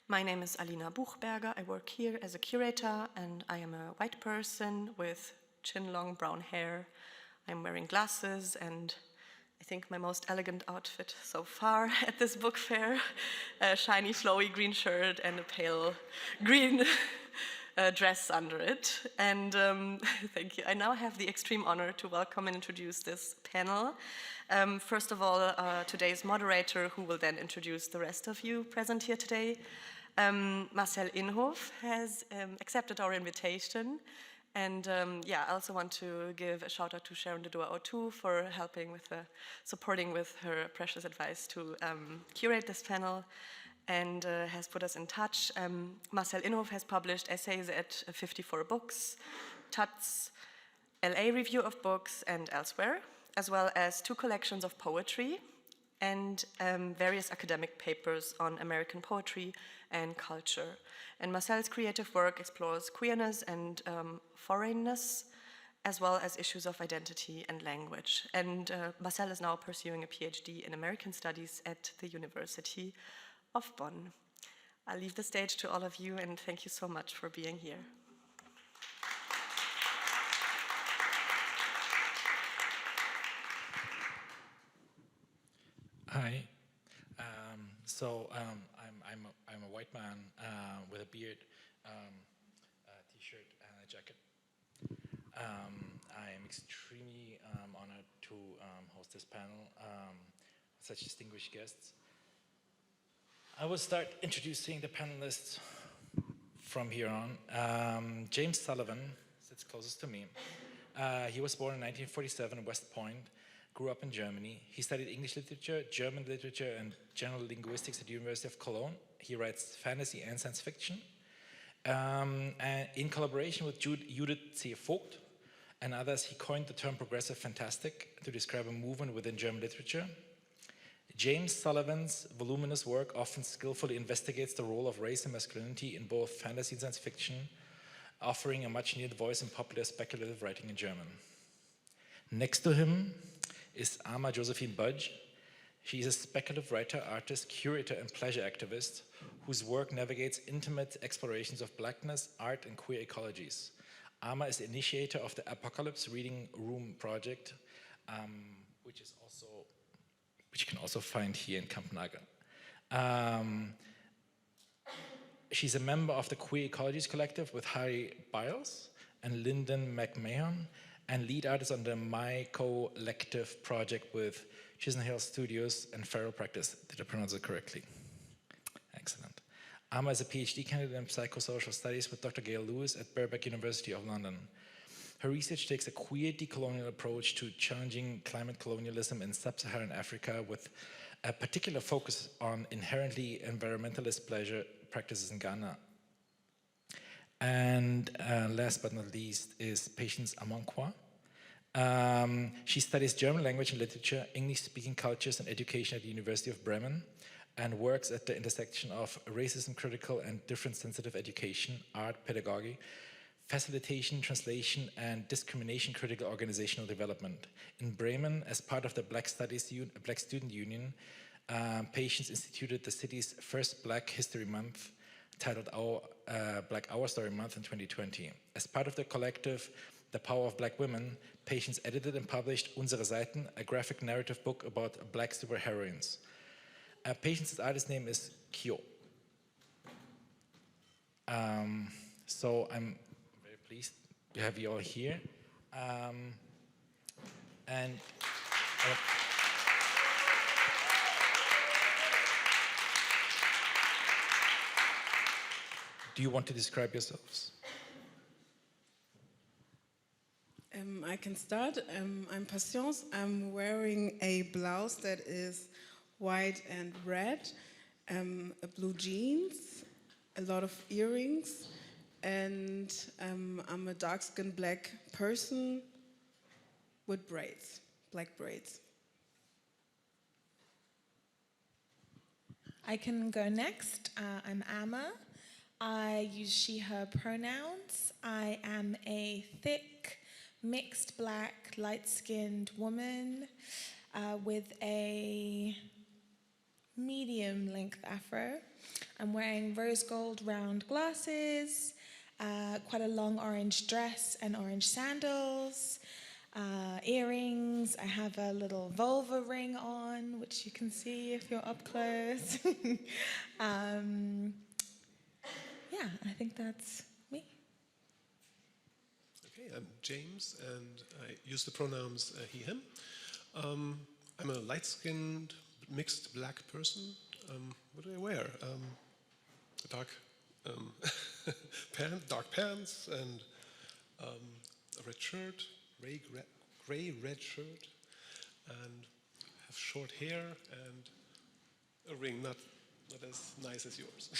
My name is Alina Buchberger. I work here as a curator, and I am a white person with chin-long brown hair. I'm wearing glasses and I think my most elegant outfit so far at this book fair, a shiny flowy green shirt and a pale green dress under it. And thank you. I now have the extreme honor to welcome and introduce this panel. First of all, today's moderator, who will then introduce the rest of you present here today. Marcel Inhofe has accepted our invitation. And yeah, I also want to give a shout out to Genre der Speculative Fiction for helping with supporting with her precious advice to curate this panel, and has put us in touch. Marcel Inhofe has published essays at 54 books, Taz, LA Review of Books, and elsewhere, as well as 2 collections of poetry and various academic papers on American poetry and culture. And Marcel's creative work explores queerness and foreignness, as well as issues of identity and language. And Marcel is now pursuing a PhD in American Studies at the University of Bonn. I'll leave the stage to all of you, and thank you so much for being here. Hi. I'm a white man with a beard, a t-shirt, and a jacket. I am extremely honored to host this panel with such distinguished guests. I will start introducing the panelists from here on. James Sullivan sits closest to me. He was born in 1947 in West Point. Grew up in Germany. He studied English literature, German literature, and general linguistics at the University of Cologne. He writes fantasy and science fiction. And in collaboration with Judith C. Vogt and others, he coined the term progressive fantastic to describe a movement within German literature. James Sullivan's voluminous work often skillfully investigates the role of race and masculinity in both fantasy and science fiction, offering a much-needed voice in popular speculative writing in German. Next to him is Ama Josephine Budge. She is a speculative writer, artist, curator, and pleasure activist whose work navigates intimate explorations of blackness, art, and queer ecologies. Ama is the initiator of the Apocalypse Reading Room project, which you can also find here in Copenhagen. She's a member of the Queer Ecologies Collective with Harry Biles and Lyndon McMahon, and lead artist on the My Collective project with Chisenhale Studios and Feral Practice. Did I pronounce it correctly? Excellent. Ama is a PhD candidate in psychosocial studies with Dr. Gail Lewis at Birkbeck University of London. Her research takes a queer decolonial approach to challenging climate colonialism in sub-Saharan Africa with a particular focus on inherently environmentalist pleasure practices in Ghana. And last but not least is Patience Amonkwa. She studies German language and literature, English-speaking cultures and education at the University of Bremen, and works at the intersection of racism-critical and difference-sensitive education, art, pedagogy, facilitation, translation, and discrimination-critical organizational development. In Bremen, as part of the Black Student Union, Patience instituted the city's first Black History Month, titled Black Our Story Month in 2020. As part of the collective The Power of Black Women, Patience edited and published Unsere Seiten, a graphic narrative book about Black superheroines. Patience's artist name is Kyo. So I'm very pleased to have you all here. Do you want to describe yourselves? I can start. I'm Patience. I'm wearing a blouse that is white and red, blue jeans, a lot of earrings, and I'm a dark-skinned black person with braids, black braids. I can go next. I'm Ama. I use she, her pronouns. I am a thick, mixed black, light-skinned woman with a medium length afro. I'm wearing rose gold round glasses, quite a long orange dress and orange sandals, earrings. I have a little vulva ring on, which you can see if you're up close. Yeah, I think that's me. Okay, I'm James, and I use the pronouns he, him. I'm a light-skinned, mixed black person. What do I wear? Dark, dark pants and a red shirt, gray red shirt, and have short hair and a ring, not as nice as yours.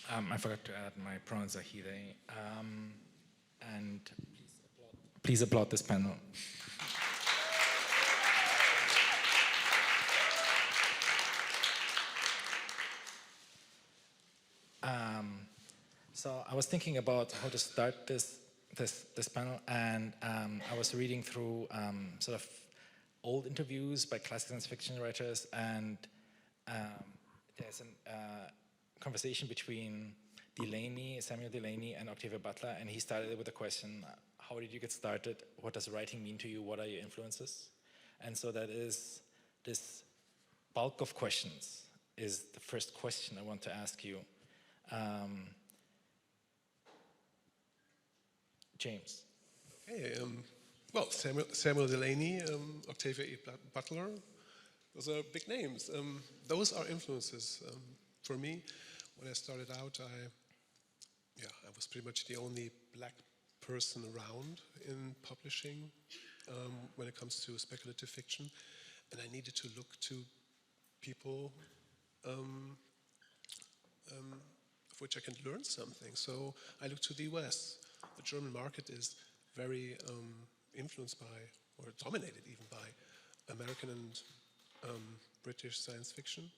I forgot to add my pronouns are he, they. And please applaud this panel. So I was thinking about how to start this panel, and I was reading through sort of old interviews by classic science fiction writers, and there's a conversation between Samuel Delany and Octavia Butler, and he started with a question: how did you get started? What does writing mean to you? What are your influences? And so that is this bulk of questions is the first question I want to ask you. James. Okay, well, Samuel Delany, Octavia E. Butler, those are big names. Those are influences. For me, when I started out, I was pretty much the only black person around in publishing when it comes to speculative fiction, and I needed to look to people of which I can learn something. So I looked to the US. The German market is very influenced by, or dominated even by, American and British science fiction.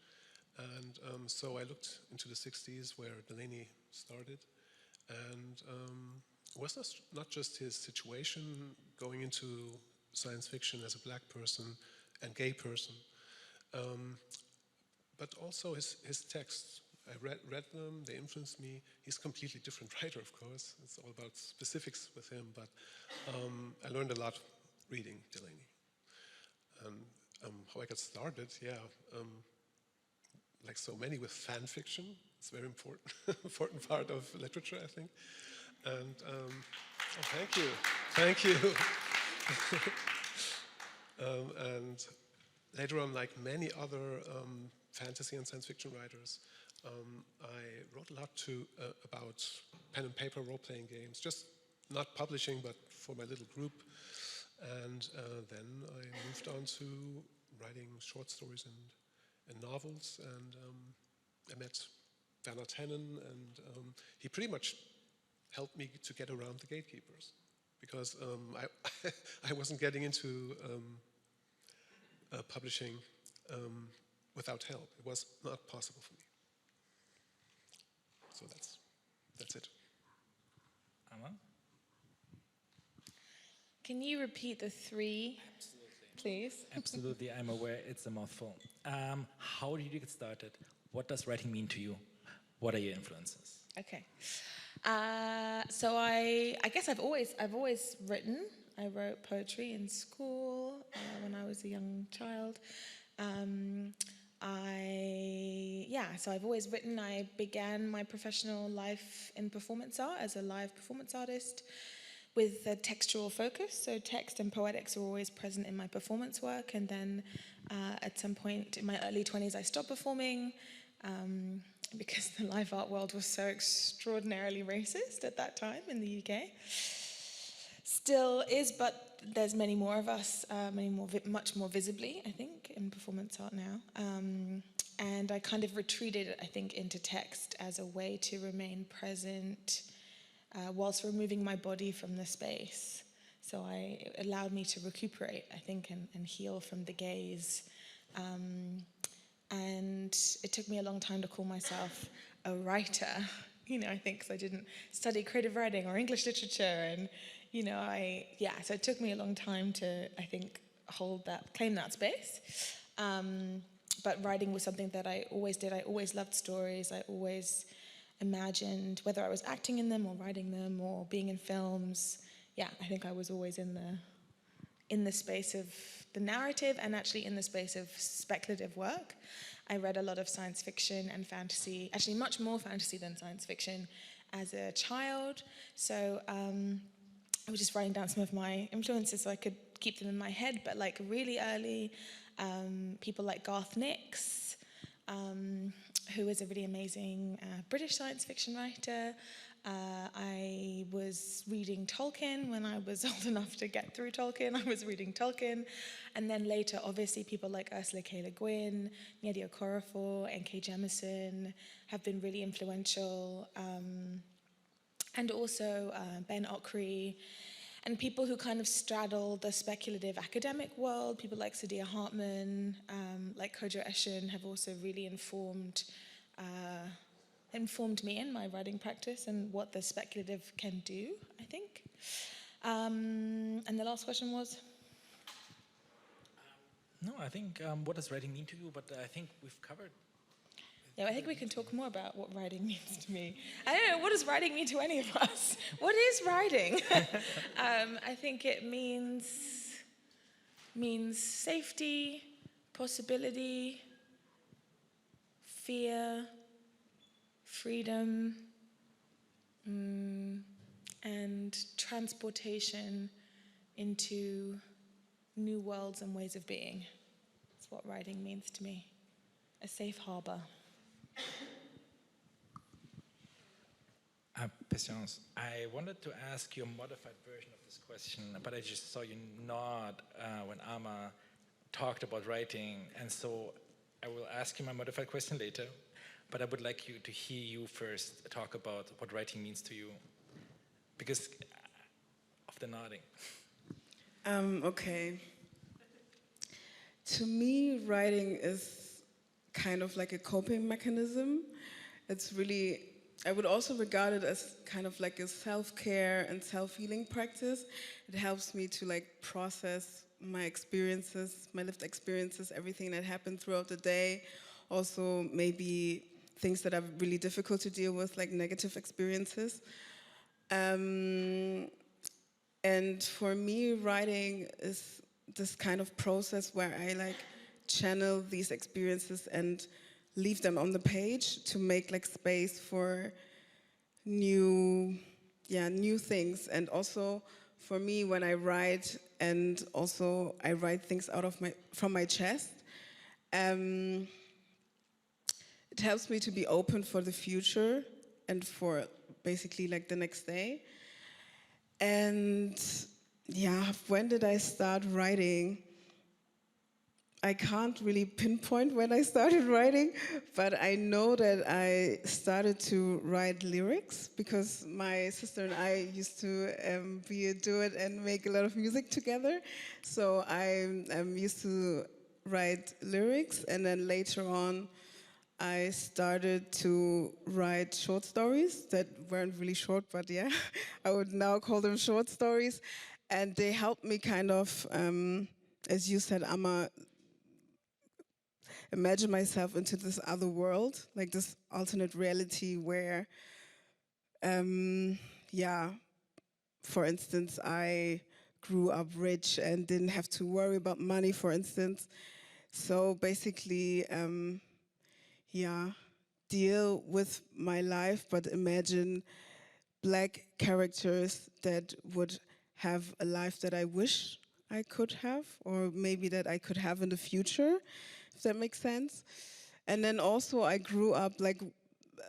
And so I looked into the 60s where Delany started. And it was not just his situation going into science fiction as a black person and gay person, but also his texts. I read them, they influenced me. He's a completely different writer, of course. It's all about specifics with him, but I learned a lot reading Delany. How I got started, like so many with fan fiction. It's a very important part of literature, I think. And thank you. And later on, like many other fantasy and science fiction writers, I wrote a lot about pen and paper role-playing games, just not publishing, but for my little group. And then I moved on to writing short stories and novels, and I met Bernard Hennen, and he pretty much helped me to get around the gatekeepers, because I wasn't getting into publishing without help. It was not possible for me. So that's it. Anna? Can you repeat the three, please? Absolutely, I'm aware it's a mouthful. How did you get started? What does writing mean to you? What are your influences? Okay. So I guess I've always written. I wrote poetry in school when I was a young child. So I've always written. I began my professional life in performance art as a live performance artist with a textual focus. So text and poetics are always present in my performance work. And then at some point in my early 20s, I stopped performing because the live art world was so extraordinarily racist at that time in the UK. Still is, but there's many more of us, much more visibly, I think, in performance art now. And I kind of retreated, I think, into text as a way to remain present whilst removing my body from the space. So it allowed me to recuperate, I think, and heal from the gaze. And it took me a long time to call myself a writer, I think, because I didn't study creative writing or English literature. And, so it took me a long time to, I think, claim that space. But writing was something that I always did. I always loved stories. I always imagined, whether I was acting in them or writing them or being in films. Yeah, I think I was always in the space of the narrative and actually in the space of speculative work. I read a lot of science fiction and fantasy, actually much more fantasy than science fiction as a child. So I was just writing down some of my influences so I could keep them in my head, but like really early, people like Garth Nix, who is a really amazing British science fiction writer. I was reading Tolkien when I was old enough to get through Tolkien. I was reading Tolkien. And then later, obviously, people like Ursula K. Le Guin, Nnedi Okorafor, N.K. Jemisin have been really influential. And also Ben Okri, and people who kind of straddle the speculative academic world, people like Saidiya Hartman, like Kojo Eshin, have also really informed me in my writing practice and what the speculative can do, I think. And the last question was? No, I think what does writing mean to you? But I think we've covered. Yeah, I think we can talk more about what writing means to me. I don't know, what does writing mean to any of us? What is writing? I think it means safety, possibility, fear, freedom, and transportation into new worlds and ways of being. That's what writing means to me. A safe harbor. Patience, I wanted to ask you a modified version of this question, but I just saw you nod when Amma talked about writing, and so I will ask you my modified question later, but I would like you to hear you first talk about what writing means to you, because of the nodding. Okay. To me, writing is kind of like a coping mechanism. It's really, I would also regard it as kind of like a self-care and self-healing practice. It helps me to like process my experiences, my lived experiences, everything that happened throughout the day. Also maybe things that are really difficult to deal with, like negative experiences. And for me, writing is this kind of process where I like channel these experiences and leave them on the page to make like space for new things. And also for me, when I write, and also I write things from my chest, it helps me to be open for the future and for basically like the next day. And yeah, when did I start writing? I can't really pinpoint when I started writing, but I know that I started to write lyrics because my sister and I used to be a duet and make a lot of music together. So I used to write lyrics, and then later on I started to write short stories that weren't really short, but yeah, I would now call them short stories. And they helped me kind of, as you said, Amma, imagine myself into this other world, like this alternate reality where, for instance, I grew up rich and didn't have to worry about money, for instance. So basically, deal with my life, but imagine Black characters that would have a life that I wish I could have, or maybe that I could have in the future, if that makes sense. And then also I grew up, like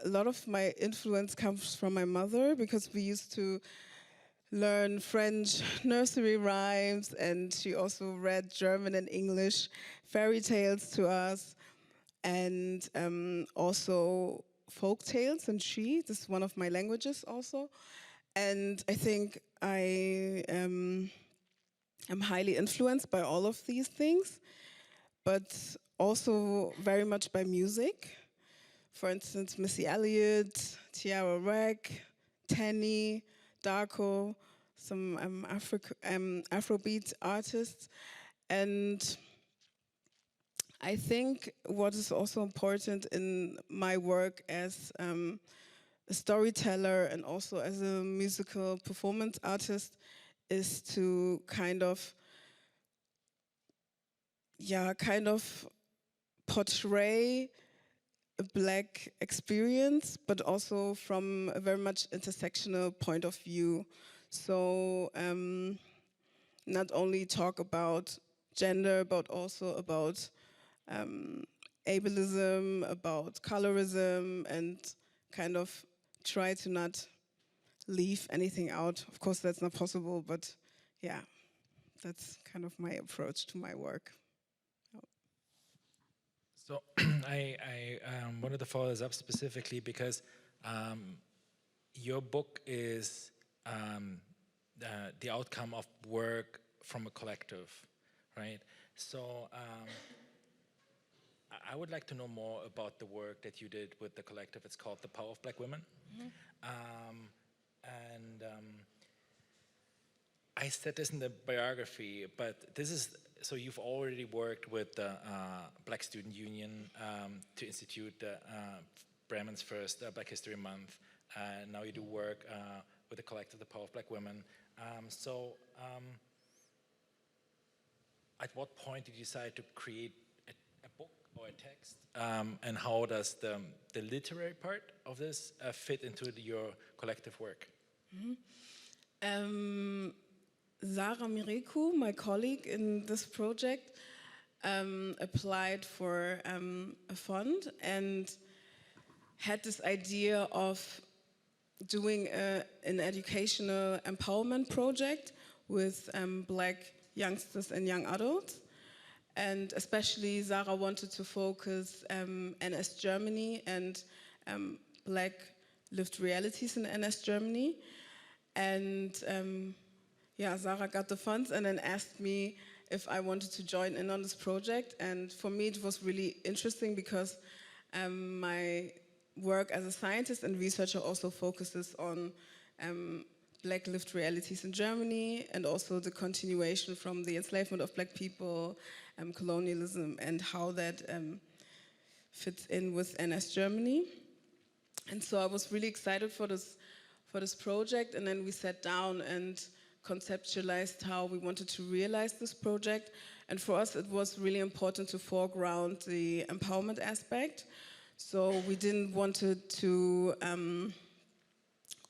a lot of my influence comes from my mother, because we used to learn French nursery rhymes, and she also read German and English fairy tales to us, and also folk tales, and this is one of my languages also. And I think I am highly influenced by all of these things, but also very much by music. For instance, Missy Elliott, Tiara Rack, Tenny, Darko, some Afrobeat artists. And I think what is also important in my work as a storyteller and also as a musical performance artist is to kind of portray a Black experience, but also from a very much intersectional point of view. So not only talk about gender, but also about ableism, about colorism, and kind of try to not leave anything out. Of course, that's not possible, but yeah, that's kind of my approach to my work. So I wanted to follow this up specifically because your book is the outcome of work from a collective, right? So I would like to know more about the work that you did with the collective. It's called The Power of Black Women. I said this in the biography, but this is, so you've already worked with the Black Student Union to institute Bremen's first Black History Month. Now you do work with the collective, The Power of Black Women. At what point did you decide to create a book or a text? And how does the literary part of this fit into your collective work? Sarah Mireku, my colleague in this project, applied for a fund and had this idea of doing an educational empowerment project with Black youngsters and young adults. And especially Sarah wanted to focus NS Germany and Black lived realities in NS Germany. And Sarah got the funds and then asked me if I wanted to join in on this project. And for me, it was really interesting because my work as a scientist and researcher also focuses on Black lived realities in Germany and also the continuation from the enslavement of Black people, colonialism, and how that fits in with NS Germany. And so I was really excited for this project, and then we sat down and conceptualized how we wanted to realize this project. And for us, it was really important to foreground the empowerment aspect. So we didn't want to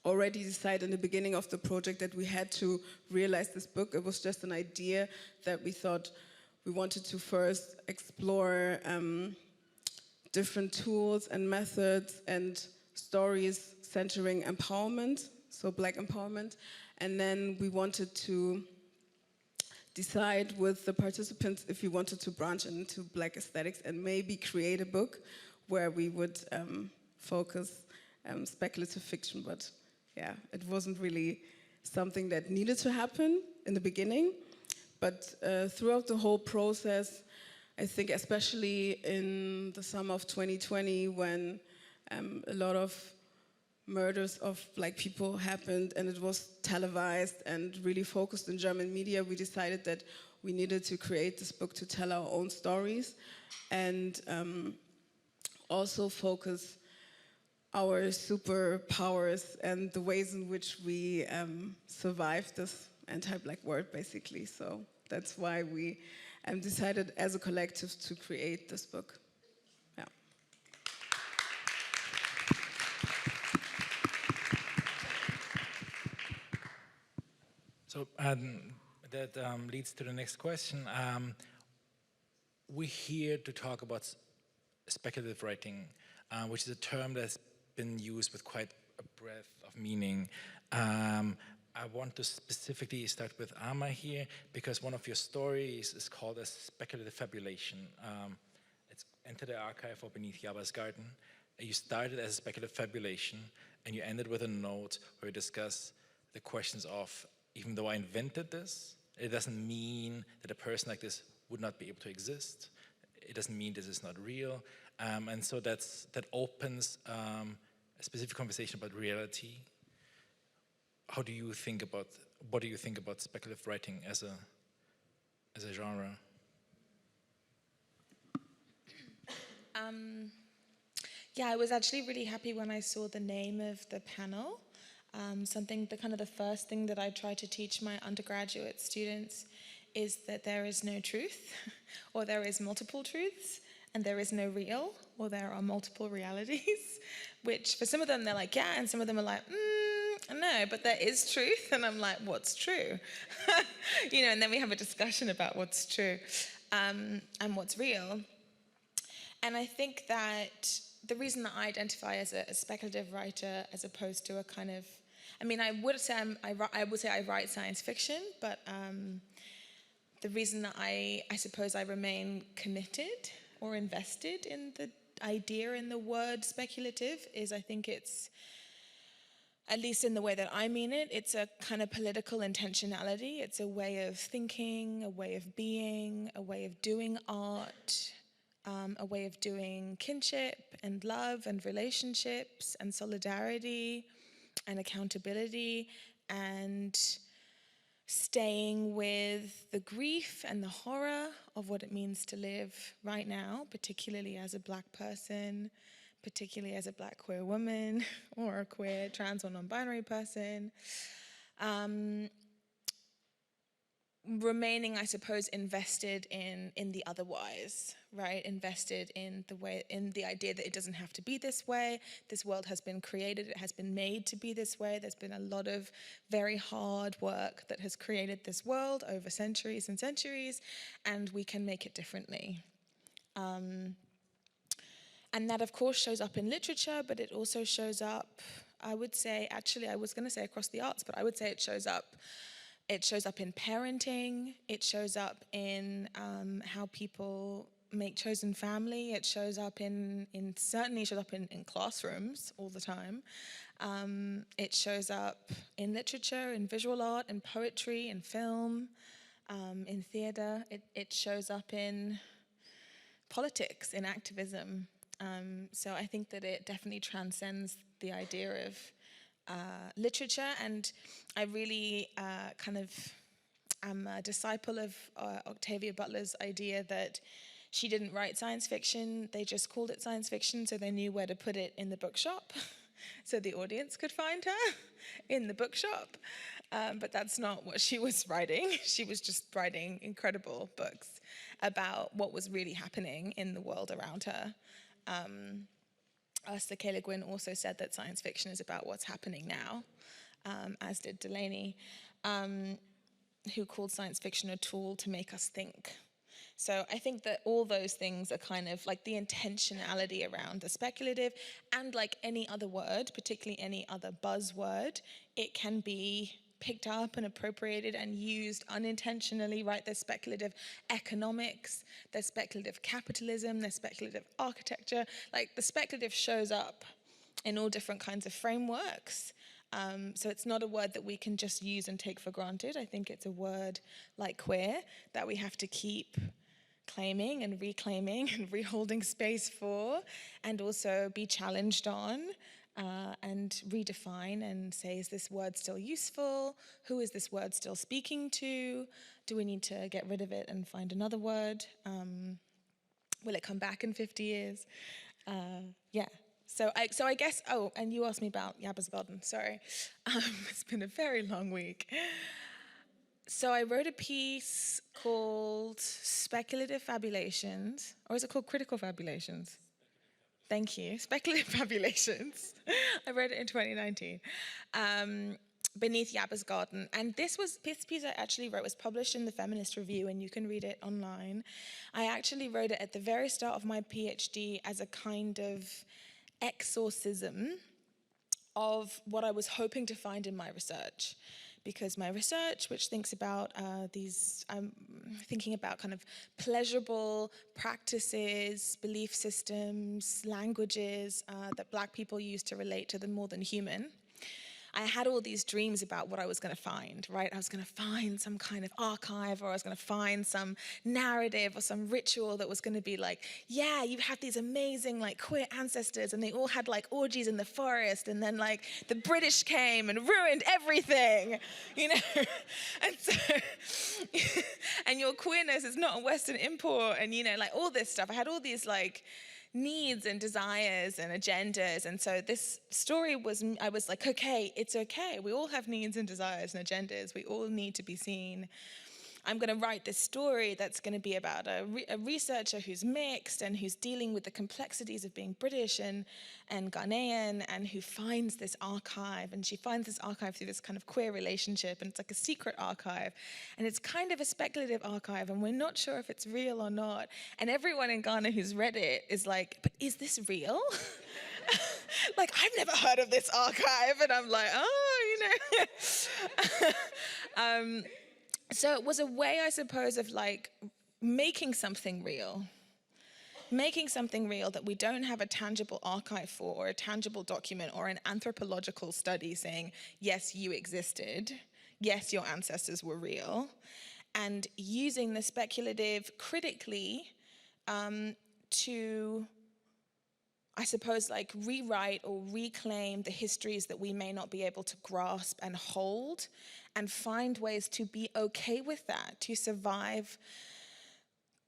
already decide in the beginning of the project that we had to realize this book. It was just an idea that we thought we wanted to first explore different tools and methods and stories centering empowerment, so Black empowerment. And then we wanted to decide with the participants if we wanted to branch into Black aesthetics and maybe create a book where we would focus speculative fiction. But yeah, it wasn't really something that needed to happen in the beginning. But throughout the whole process, I think especially in the summer of 2020 when a lot of murders of Black people happened and it was televised and really focused in German media, we decided that we needed to create this book to tell our own stories and also focus our superpowers and the ways in which we survived this anti-Black world, basically. So that's why we decided as a collective to create this book. Yeah. So that leads to the next question. We're here to talk about speculative writing, which is a term that's been used with quite a breadth of meaning. I want to specifically start with Ama here because one of your stories is called a speculative fabulation. It's Enter the Archive or Beneath Jabba's Garden. You started as a speculative fabulation and you ended with a note where you discuss the questions of, even though I invented this, it doesn't mean that a person like this would not be able to exist. It doesn't mean this is not real. And so that opens a specific conversation about reality. What do you think about speculative writing as a genre? Yeah, I was actually really happy when I saw the name of the panel. The first thing that I try to teach my undergraduate students is that there is no truth, or there is multiple truths, and there is no real, or there are multiple realities, which for some of them they're like, yeah, and some of them are like, no, but there is truth. And I'm like, what's true? And then we have a discussion about what's true and what's real. And I think that the reason that I identify as a speculative writer as opposed to a kind of, I would say I write science fiction, but the reason that I suppose I remain committed or invested in the idea in the word speculative is I think it's, at least in the way that I mean it, it's a kind of political intentionality. It's a way of thinking, a way of being, a way of doing art, a way of doing kinship and love and relationships and solidarity and accountability and staying with the grief and the horror of what it means to live right now, particularly as a Black person, particularly as a Black queer woman or a queer trans or non-binary person. Remaining, I suppose, invested in the otherwise, right? Invested in the idea that it doesn't have to be this way. This world has been created, it has been made to be this way. There's been a lot of very hard work that has created this world over centuries and centuries, and we can make it differently. And that, of course, shows up in literature, but it also shows up, I would say, actually, I was going to say across the arts, but I would say it shows up in parenting, it shows up in how people make chosen family, it shows up certainly shows up in classrooms all the time. It shows up in literature, in visual art, in poetry, in film, in theater. It shows up in politics, in activism. So I think that it definitely transcends the idea of literature, and I really am a disciple of Octavia Butler's idea that she didn't write science fiction, they just called it science fiction so they knew where to put it in the bookshop so the audience could find her in the bookshop. But that's not what she was writing. She was just writing incredible books about what was really happening in the world around her. Ursula K. Le Guin also said that science fiction is about what's happening now, as did Delaney, who called science fiction a tool to make us think. So I think that all those things are kind of like the intentionality around the speculative, and like any other word, particularly any other buzzword, it can be picked up and appropriated and used unintentionally, right? There's speculative economics, there's speculative capitalism, there's speculative architecture. Like the speculative shows up in all different kinds of frameworks. So it's not a word that we can just use and take for granted. I think it's a word like queer that we have to keep claiming and reclaiming and reholding space for, and also be challenged on. And redefine and say, is this word still useful? Who is this word still speaking to? Do we need to get rid of it and find another word? Will it come back in 50 years? Yeah. So I guess, and you asked me about Yabba's Garden, sorry. It's been a very long week. So I wrote a piece called Speculative Fabulations, or is it called Critical Fabulations? Thank you. Speculative Fabulations. I wrote it in 2019, beneath Yabba's Garden. And this piece I actually wrote was published in the Feminist Review, and you can read it online. I actually wrote it at the very start of my PhD as a kind of exorcism of what I was hoping to find in my research. Because my research, which thinks about I'm thinking about kind of pleasurable practices, belief systems, languages that Black people use to relate to the more than human. I had all these dreams about what I was going to find, right? I was going to find some kind of archive, or I was going to find some narrative or some ritual that was going to be like, yeah, you have these amazing like queer ancestors and they all had like orgies in the forest, and then like the British came and ruined everything, you know? And so, and your queerness is not a Western import, and you know, like all this stuff. I had all these like needs and desires and agendas. And so this story was, I was like, okay, it's okay. We all have needs and desires and agendas. We all need to be seen. I'm going to write this story that's going to be about a researcher who's mixed and who's dealing with the complexities of being British and Ghanaian, and who finds this archive. And she finds this archive through this kind of queer relationship, and it's like a secret archive. And it's kind of a speculative archive, and we're not sure if it's real or not. And everyone in Ghana who's read it is like, but is this real? Like, I've never heard of this archive. And I'm like, oh, you know. So it was a way, I suppose, of like making something real that we don't have a tangible archive for, or a tangible document, or an anthropological study saying, yes, you existed, yes, your ancestors were real, and using the speculative critically to, I suppose, like rewrite or reclaim the histories that we may not be able to grasp and hold, and find ways to be okay with that, to survive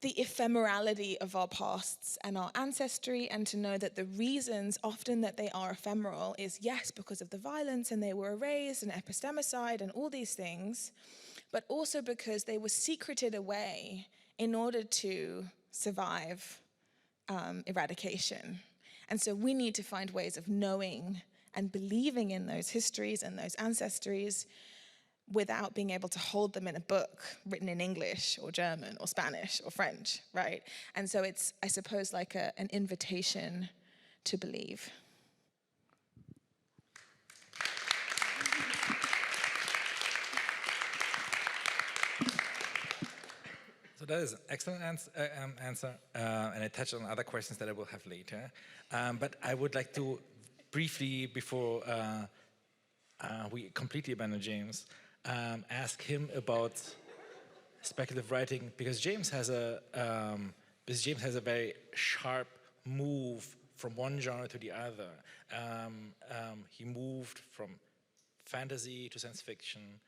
the ephemerality of our pasts and our ancestry, and to know that the reasons often that they are ephemeral is, yes, because of the violence, and they were erased, and epistemicide, and all these things, but also because they were secreted away in order to survive eradication. And so we need to find ways of knowing and believing in those histories and those ancestries without being able to hold them in a book written in English or German or Spanish or French, right? And so it's, I suppose, like an invitation to believe. So that is an excellent answer, and I touched on other questions that I will have later. But I would like to briefly, before we completely abandon James, ask him about speculative writing, because James has a very sharp move from one genre to the other. He moved from fantasy to science fiction,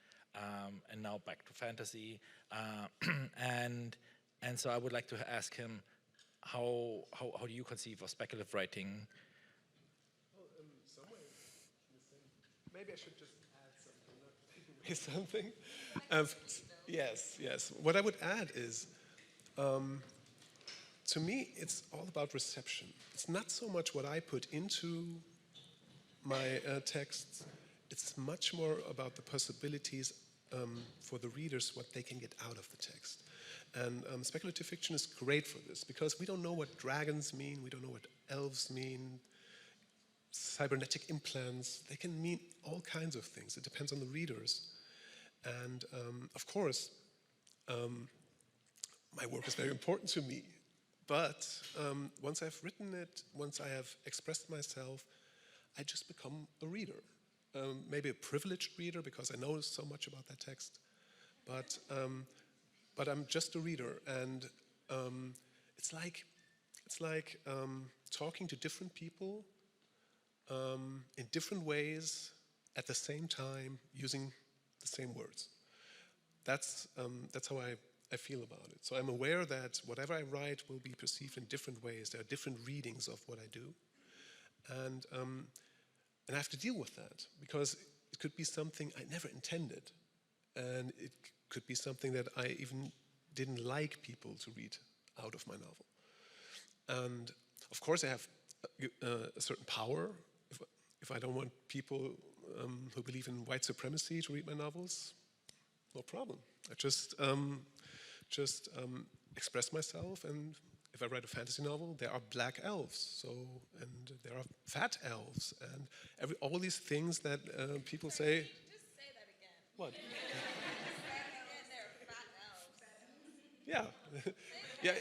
and now back to fantasy, and so I would like to ask him, how do you conceive of speculative writing? Well, in some way, maybe I should just add something, not take away something. Yes. What I would add is, to me, it's all about reception. It's not so much what I put into my texts. It's much more about the possibilities for the readers, what they can get out of the text. And speculative fiction is great for this, because we don't know what dragons mean, we don't know what elves mean, cybernetic implants, they can mean all kinds of things. It depends on the readers. And of course, my work is very important to me, but once I've written it, once I have expressed myself, I just become a reader. Maybe a privileged reader because I know so much about that text, but I'm just a reader, and it's like talking to different people in different ways at the same time, using the same words. That's how I feel about it. So I'm aware that whatever I write will be perceived in different ways. There are different readings of what I do, and I have to deal with that, because it could be something I never intended, and it could be something that I even didn't like people to read out of my novel. And of course I have a certain power. If I don't want people who believe in white supremacy to read my novels, no problem. I just express myself, and if I write a fantasy novel, there are black elves, and there are fat elves, and all these things that people say. Just say that again. What? There are fat elves. Yeah.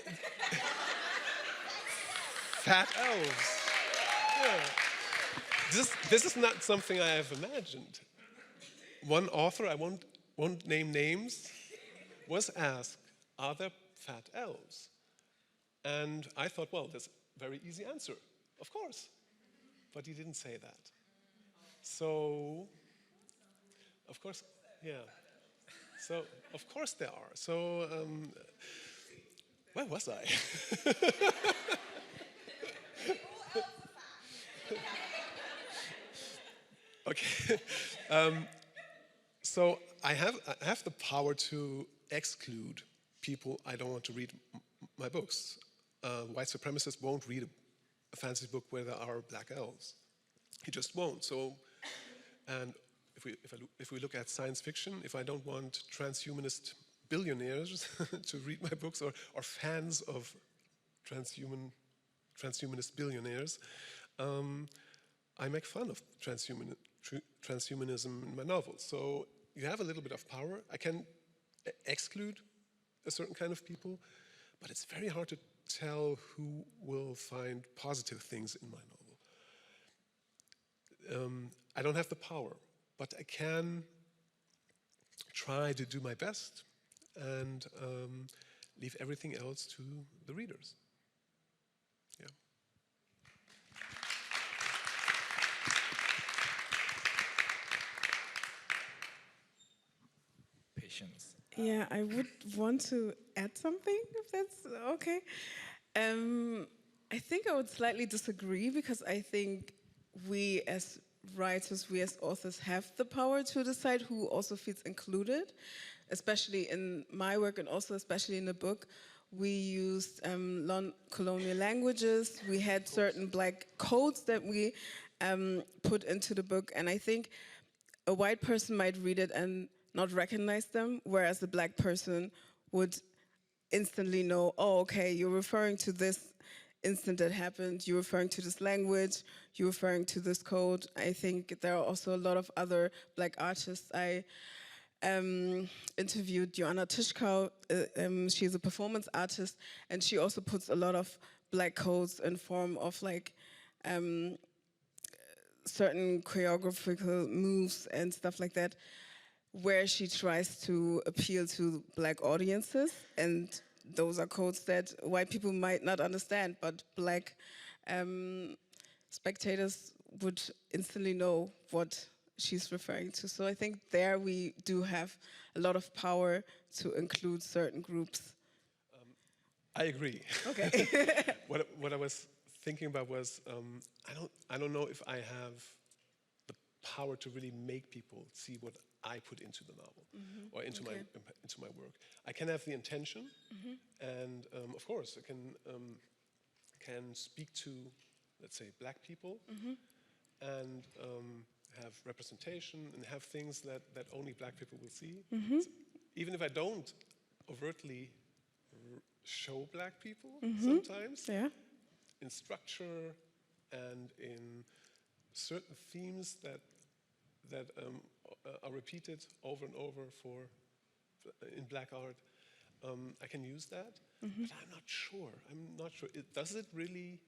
Fat elves. Yeah. This is not something I have imagined. One author, I won't name names, was asked, "Are there fat elves?" And I thought, well, that's a very easy answer. Of course. But he didn't say that. So, of course, yeah. So, of course there are. So, where was I? Okay. So I have the power to exclude people I don't want to read my books. White supremacists won't read a fantasy book where there are black elves. He just won't. So, and if we look at science fiction, if I don't want transhumanist billionaires to read my books, or fans of transhumanist billionaires, I make fun of transhumanism in my novels. So you have a little bit of power. I can exclude a certain kind of people, but it's very hard to tell who will find positive things in my novel. I don't have the power, but I can try to do my best and leave everything else to the readers. Yeah. Patience. Yeah, I would want to add something, if that's okay. I think I would slightly disagree, because I think we as writers, we as authors have the power to decide who also feels included, especially in my work and also especially in the book. We used non-colonial languages. We had certain black codes that we put into the book, and I think a white person might read it and not recognize them, whereas a black person would instantly know, oh, okay, you're referring to this incident that happened, you're referring to this language, you're referring to this code. I think there are also a lot of other black artists. I interviewed Joanna Tischkau. She's a performance artist, and she also puts a lot of black codes in form of like certain choreographical moves and stuff like that, where she tries to appeal to black audiences, and those are codes that white people might not understand, but black spectators would instantly know what she's referring to. So I think there we do have a lot of power to include certain groups. I agree. Okay. What I was thinking about was I don't know if I have the power to really make people see what I put into the novel or into my work. I can have the intention, and of course I can speak to, let's say, black people, and have representation and have things that only black people will see. So even if I don't overtly show black people sometimes, in structure and in certain themes that are repeated over and over in black art, I can use that, but I'm not sure. Does it really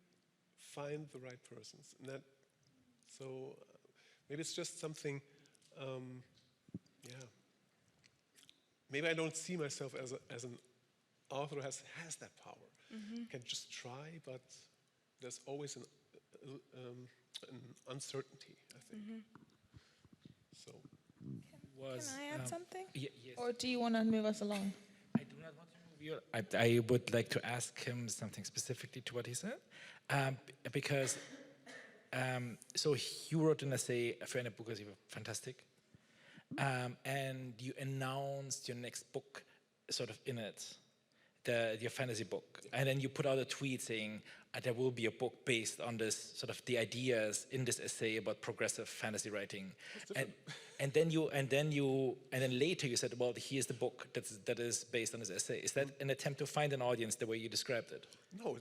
find the right persons? And so maybe it's just something, maybe I don't see myself as an author who has that power. I can just try, but there's always an uncertainty, I think. So, Can I add something? Yes. Or do you want to move us along? I do not want to move you. I would like to ask him something specifically to what he said, because so you wrote an essay für eine Buch, fantastic, and you announced your next book, sort of in it, your fantasy book, and then you put out a tweet saying there will be a book based on this sort of the ideas in this essay about progressive fantasy writing, and then later you said, well, here's the book that is based on this essay. Is that an attempt to find an audience the way you described it? No.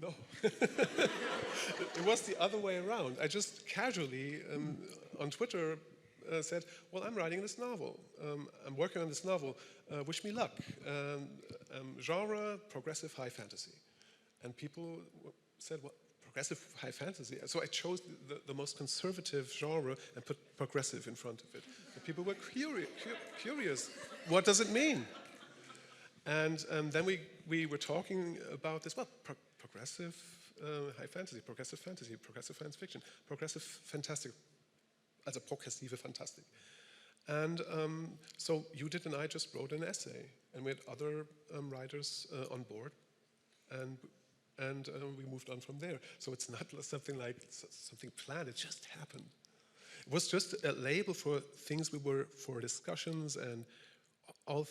No. It was the other way around. I just casually on Twitter said, well, I'm writing this novel. I'm working on this novel. Wish me luck. Genre, progressive high fantasy. And people said, well, progressive high fantasy. So I chose the most conservative genre and put progressive in front of it. And people were curious. What does it mean? And then we were talking about this. Well, progressive high fantasy, progressive science fiction, progressive fantastic, also progressive fantastic. And so Judith and I just wrote an essay, and we had other writers on board, and and we moved on from there. So it's not something like something planned, it just happened. It was just a label for things for discussions and all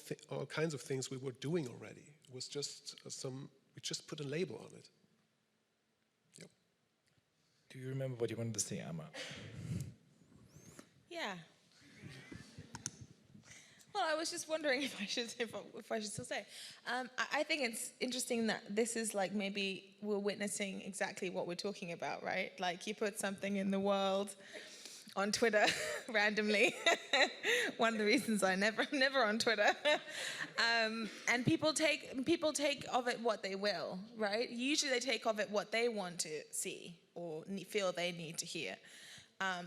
kinds of things we were doing already. It was just we just put a label on it. Yep. Do you remember what you wanted to say, Amma? Yeah. Well, I was just wondering if I should still say. I think it's interesting that this is like maybe we're witnessing exactly what we're talking about, right? Like you put something in the world on Twitter randomly. One of the reasons I'm never on Twitter. And people take of it what they will, right? Usually they take of it what they want to see or feel they need to hear.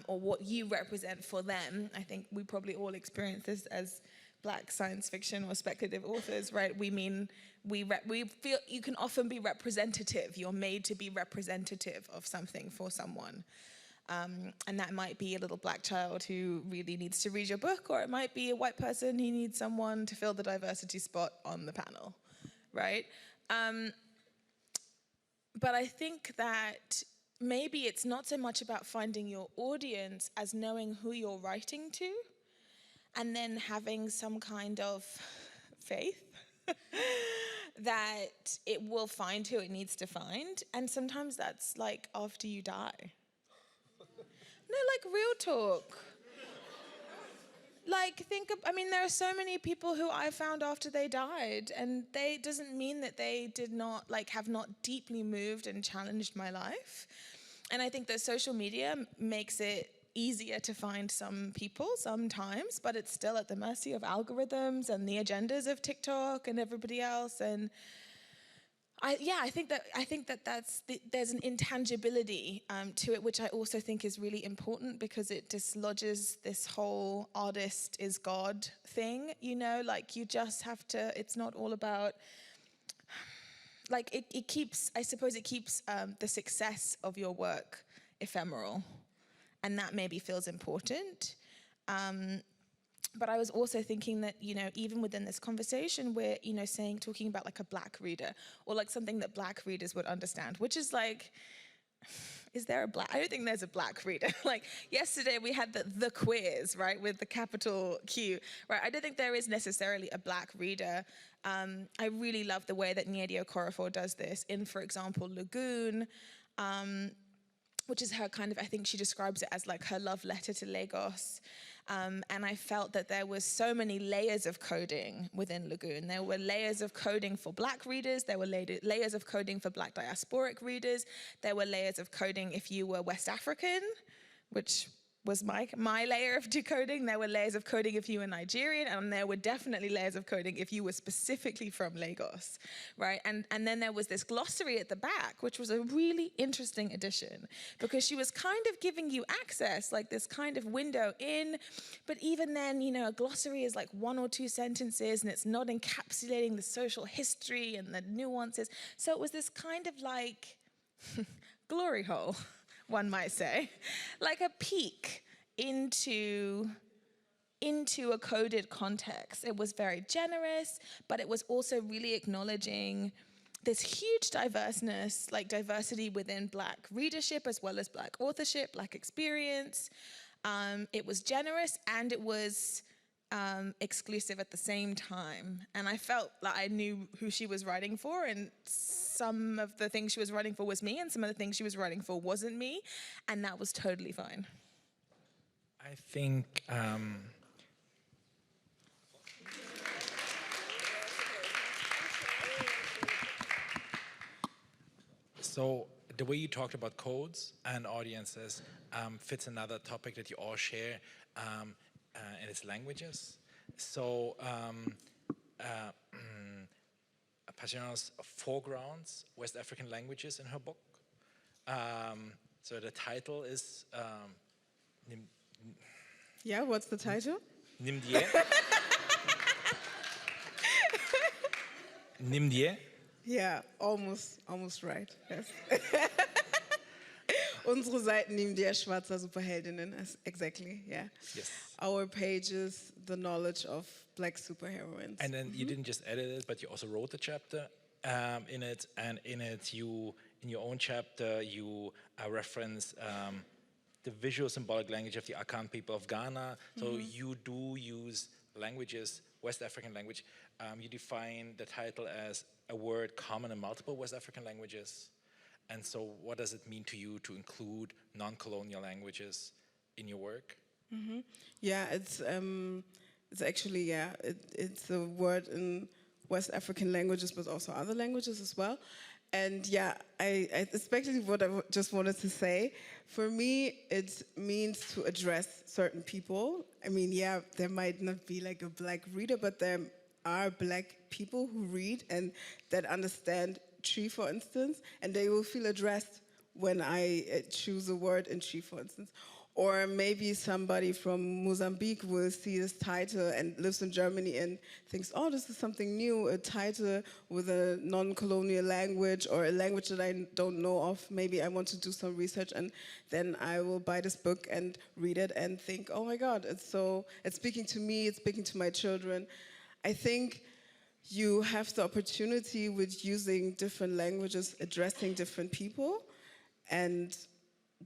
Or what you represent for them. I think we probably all experience this as Black science fiction or speculative authors, right? We mean we feel you can often be representative. You're made to be representative of something for someone. And that might be a little Black child who really needs to read your book, or it might be a white person who needs someone to fill the diversity spot on the panel, right? But I think that maybe it's not so much about finding your audience as knowing who you're writing to and then having some kind of faith that it will find who it needs to find. And sometimes that's like after you die. No, like real talk. Like there are so many people who I found after they died, and they doesn't mean that they did not have not deeply moved and challenged my life. And I think that social media makes it easier to find some people sometimes, but it's still at the mercy of algorithms and the agendas of TikTok and everybody else. And I think that there's an intangibility to it, which I also think is really important because it dislodges this whole artist is God thing. Like you just have to. It's not all about. Like it keeps the success of your work ephemeral, and that maybe feels important. But I was also thinking that, even within this conversation, we're, talking about like a Black reader or like something that Black readers would understand, which is like, is there a Black? I don't think there's a Black reader. Like yesterday we had the quiz, right, with the capital Q, right? I don't think there is necessarily a Black reader. I really love the way that Nyedi Okorafor does this in, for example, Lagoon, which is her kind of, I think she describes it as like her love letter to Lagos. And I felt that there was so many layers of coding within Lagoon. There were layers of coding for Black readers. There were layers of coding for Black diasporic readers. There were layers of coding if you were West African, which was my layer of decoding. There were layers of coding if you were Nigerian, and there were definitely layers of coding if you were specifically from Lagos, right? And then there was this glossary at the back, which was a really interesting addition because she was kind of giving you access, like this kind of window in, but even then, a glossary is like 1 or 2 sentences and it's not encapsulating the social history and the nuances. So it was this kind of like glory hole, one might say, like a peek into a coded context. It was very generous, but it was also really acknowledging this huge diverseness, like diversity within Black readership as well as Black authorship, Black experience. It was generous and it was exclusive at the same time. And I felt like I knew who she was writing for, and some of the things she was writing for was me, and some of the things she was writing for wasn't me, and that was totally fine. I think so the way you talked about codes and audiences fits another topic that you all share, and it's languages. So Pagina's foregrounds West African languages in her book. So the title is Yeah, what's the title? Nimdie. Nimdie. Yeah, almost right. Yes. Unsere Seiten neben der schwarzer Superheldinnen, exactly, yeah. Yes. Our pages, the knowledge of Black superheroines. And then you didn't just edit it, but you also wrote the chapter. in it, and in it you, in your own chapter, you reference the visual symbolic language of the Akan people of Ghana. So you do use languages, West African language. You define the title as a word common in multiple West African languages. And so what does it mean to you to include non-colonial languages in your work? Yeah, it's actually, yeah, it's a word in West African languages, but also other languages as well. And yeah, I especially what I just wanted to say, for me, it means to address certain people. I mean, yeah, there might not be like a black reader, but there are black people who read and that understand Tree, for instance, and they will feel addressed when I choose a word in Tree, for instance. Or maybe somebody from Mozambique will see this title and lives in Germany and thinks, oh, this is something new, a title with a non-colonial language or a language that I don't know of. Maybe I want to do some research, and then I will buy this book and read it and think, oh my God, it's speaking to me, it's speaking to my children. I think you have the opportunity with using different languages, addressing different people, and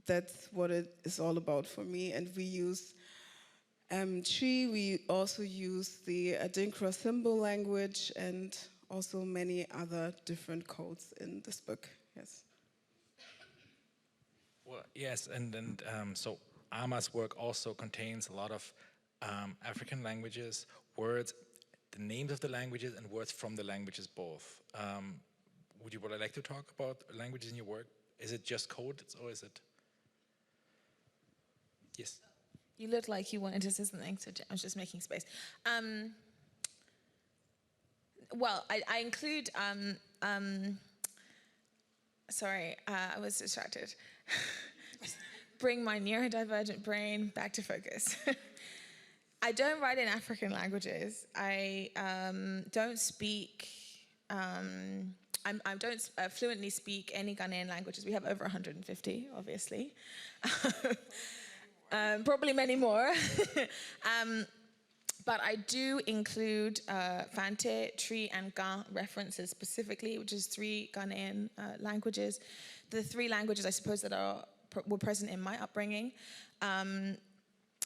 that's what it is all about for me. And we use Tree, we also use the Adinkra symbol language, and also many other different codes in this book, yes. Well, yes, and so Ama's work also contains a lot of African languages, words, the names of the languages, and words from the languages both. Would you like to talk about languages in your work? Is it just code, or is it? Yes. You looked like you wanted to say something, so I was just making space. Well, I include, sorry, I was distracted. Bring my neurodivergent brain back to focus. I don't write in African languages. I don't speak, I don't fluently speak any Ghanaian languages. We have over 150, obviously. Probably many more. But I do include Fante, Tree, and Ga references specifically, which is 3 Ghanaian languages. The 3 languages, I suppose, that were present in my upbringing.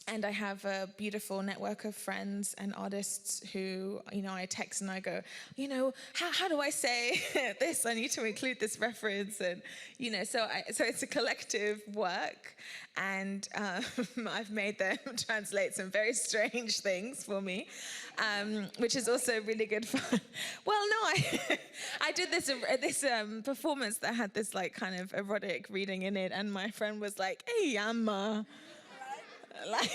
And I have a beautiful network of friends and artists who, I text and I go, how do I say this? I need to include this reference. And, so it's a collective work. And I've made them translate some very strange things for me, which is also really good fun. Well, no, I did this performance that had this like kind of erotic reading in it. And my friend was like, hey, Amma. Like,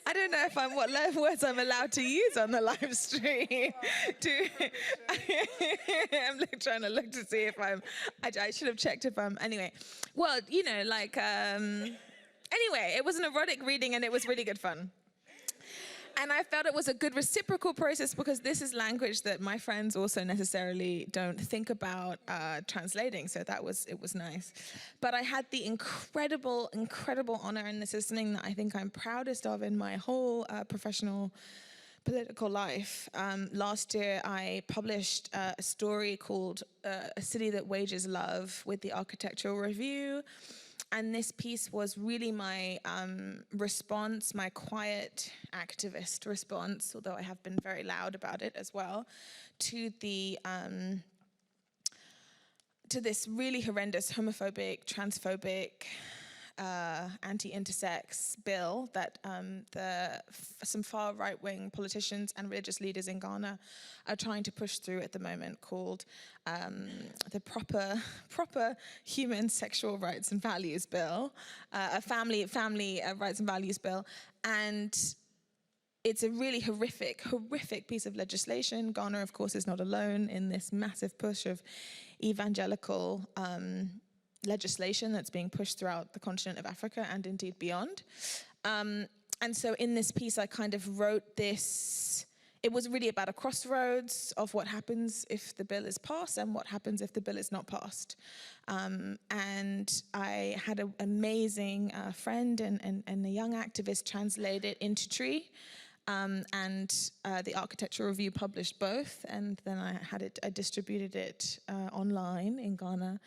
I don't know what words I'm allowed to use on the live stream. I'm trying to look to see if I should have checked if I'm, anyway. Well, anyway, it was an erotic reading and it was really good fun. And I felt it was a good reciprocal process because this is language that my friends also necessarily don't think about translating. So it was nice. But I had the incredible, incredible honor, and this is something that I think I'm proudest of in my whole professional political life. Last year, I published a story called A City That Wages Love with the Architectural Review. And this piece was really my response, my quiet activist response, although I have been very loud about it as well, to this really horrendous homophobic, transphobic, anti-intersex bill that some far right-wing politicians and religious leaders in Ghana are trying to push through at the moment, called the proper human sexual rights and values bill, a family rights and values bill, and it's a really horrific piece of legislation. Ghana, of course, is not alone in this massive push of evangelical legislation that's being pushed throughout the continent of Africa and indeed beyond. And so in this piece, I kind of wrote this. It was really about a crossroads of what happens if the bill is passed and what happens if the bill is not passed. And I had an amazing friend and a young activist translate it into Tree. and the Architectural Review published both, and then I distributed it online in Ghana.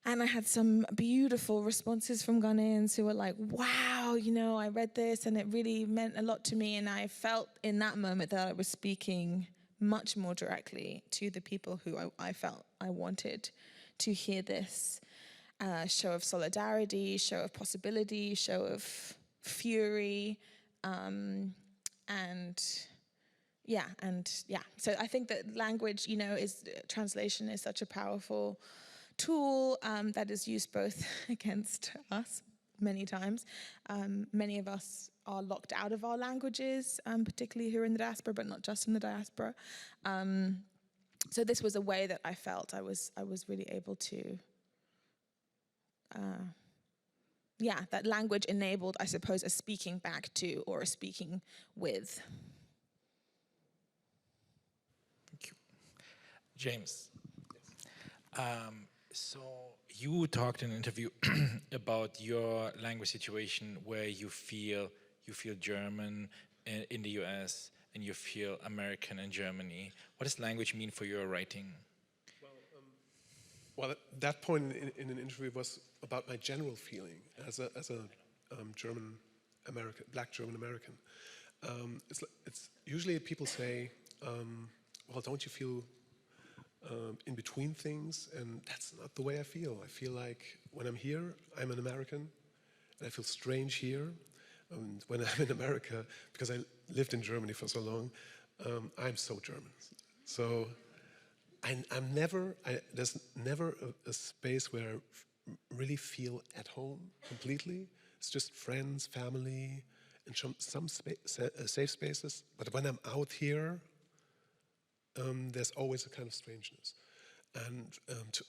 And I had some beautiful responses from Ghanaians who were like, wow, you know, I read this and it really meant a lot to me. And I felt in that moment that I was speaking much more directly to the people who I felt I wanted to hear this show of solidarity, show of possibility, show of fury. So I think that language, you know, translation is such a powerful tool that is used both against us many times. Many of us are locked out of our languages, particularly here in the diaspora, but not just in the diaspora. So this was a way that I felt I was really able to, that language enabled, I suppose, a speaking back to or a speaking with. Thank you. James. So you talked in an interview about your language situation where you feel German in the US and you feel American in Germany. What does language mean for your writing? Well, that point in an interview was about my general feeling as a German American, black German American. It's usually people say, well, don't you feel in between things? And that's not the way I feel. I feel like when I'm here, I'm an American, and I feel strange here. And when I'm in America, because I lived in Germany for so long, I'm so German. So there's never a space where I really feel at home completely. It's just friends, family, and some safe spaces. But when I'm out here, there's always a kind of strangeness. And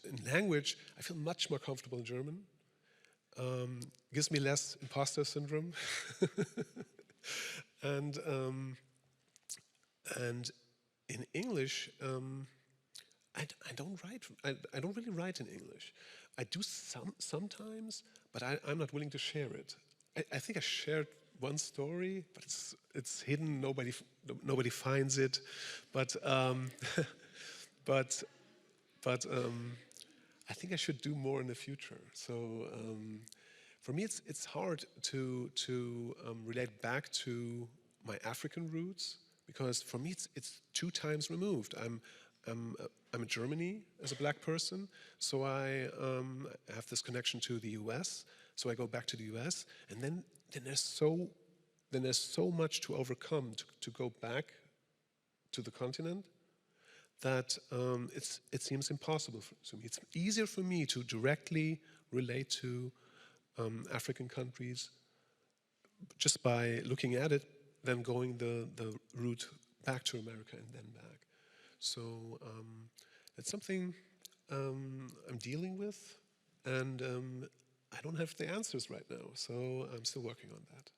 in language, I feel much more comfortable in German. Gives me less imposter syndrome. and in English, I don't really write in English. I do sometimes, but I'm not willing to share it. I think I shared one story, but it's hidden. Nobody finds it. But I think I should do more in the future. So for me, it's hard to relate back to my African roots, because for me it's 2 times removed. I'm in Germany as a black person, so I have this connection to the US. So I go back to the US, and then there's so much to overcome to go back to the continent that it seems impossible to me. It's easier for me to directly relate to African countries just by looking at it than going the route back to America and then back. So it's something I'm dealing with, and I don't have the answers right now, so I'm still working on that.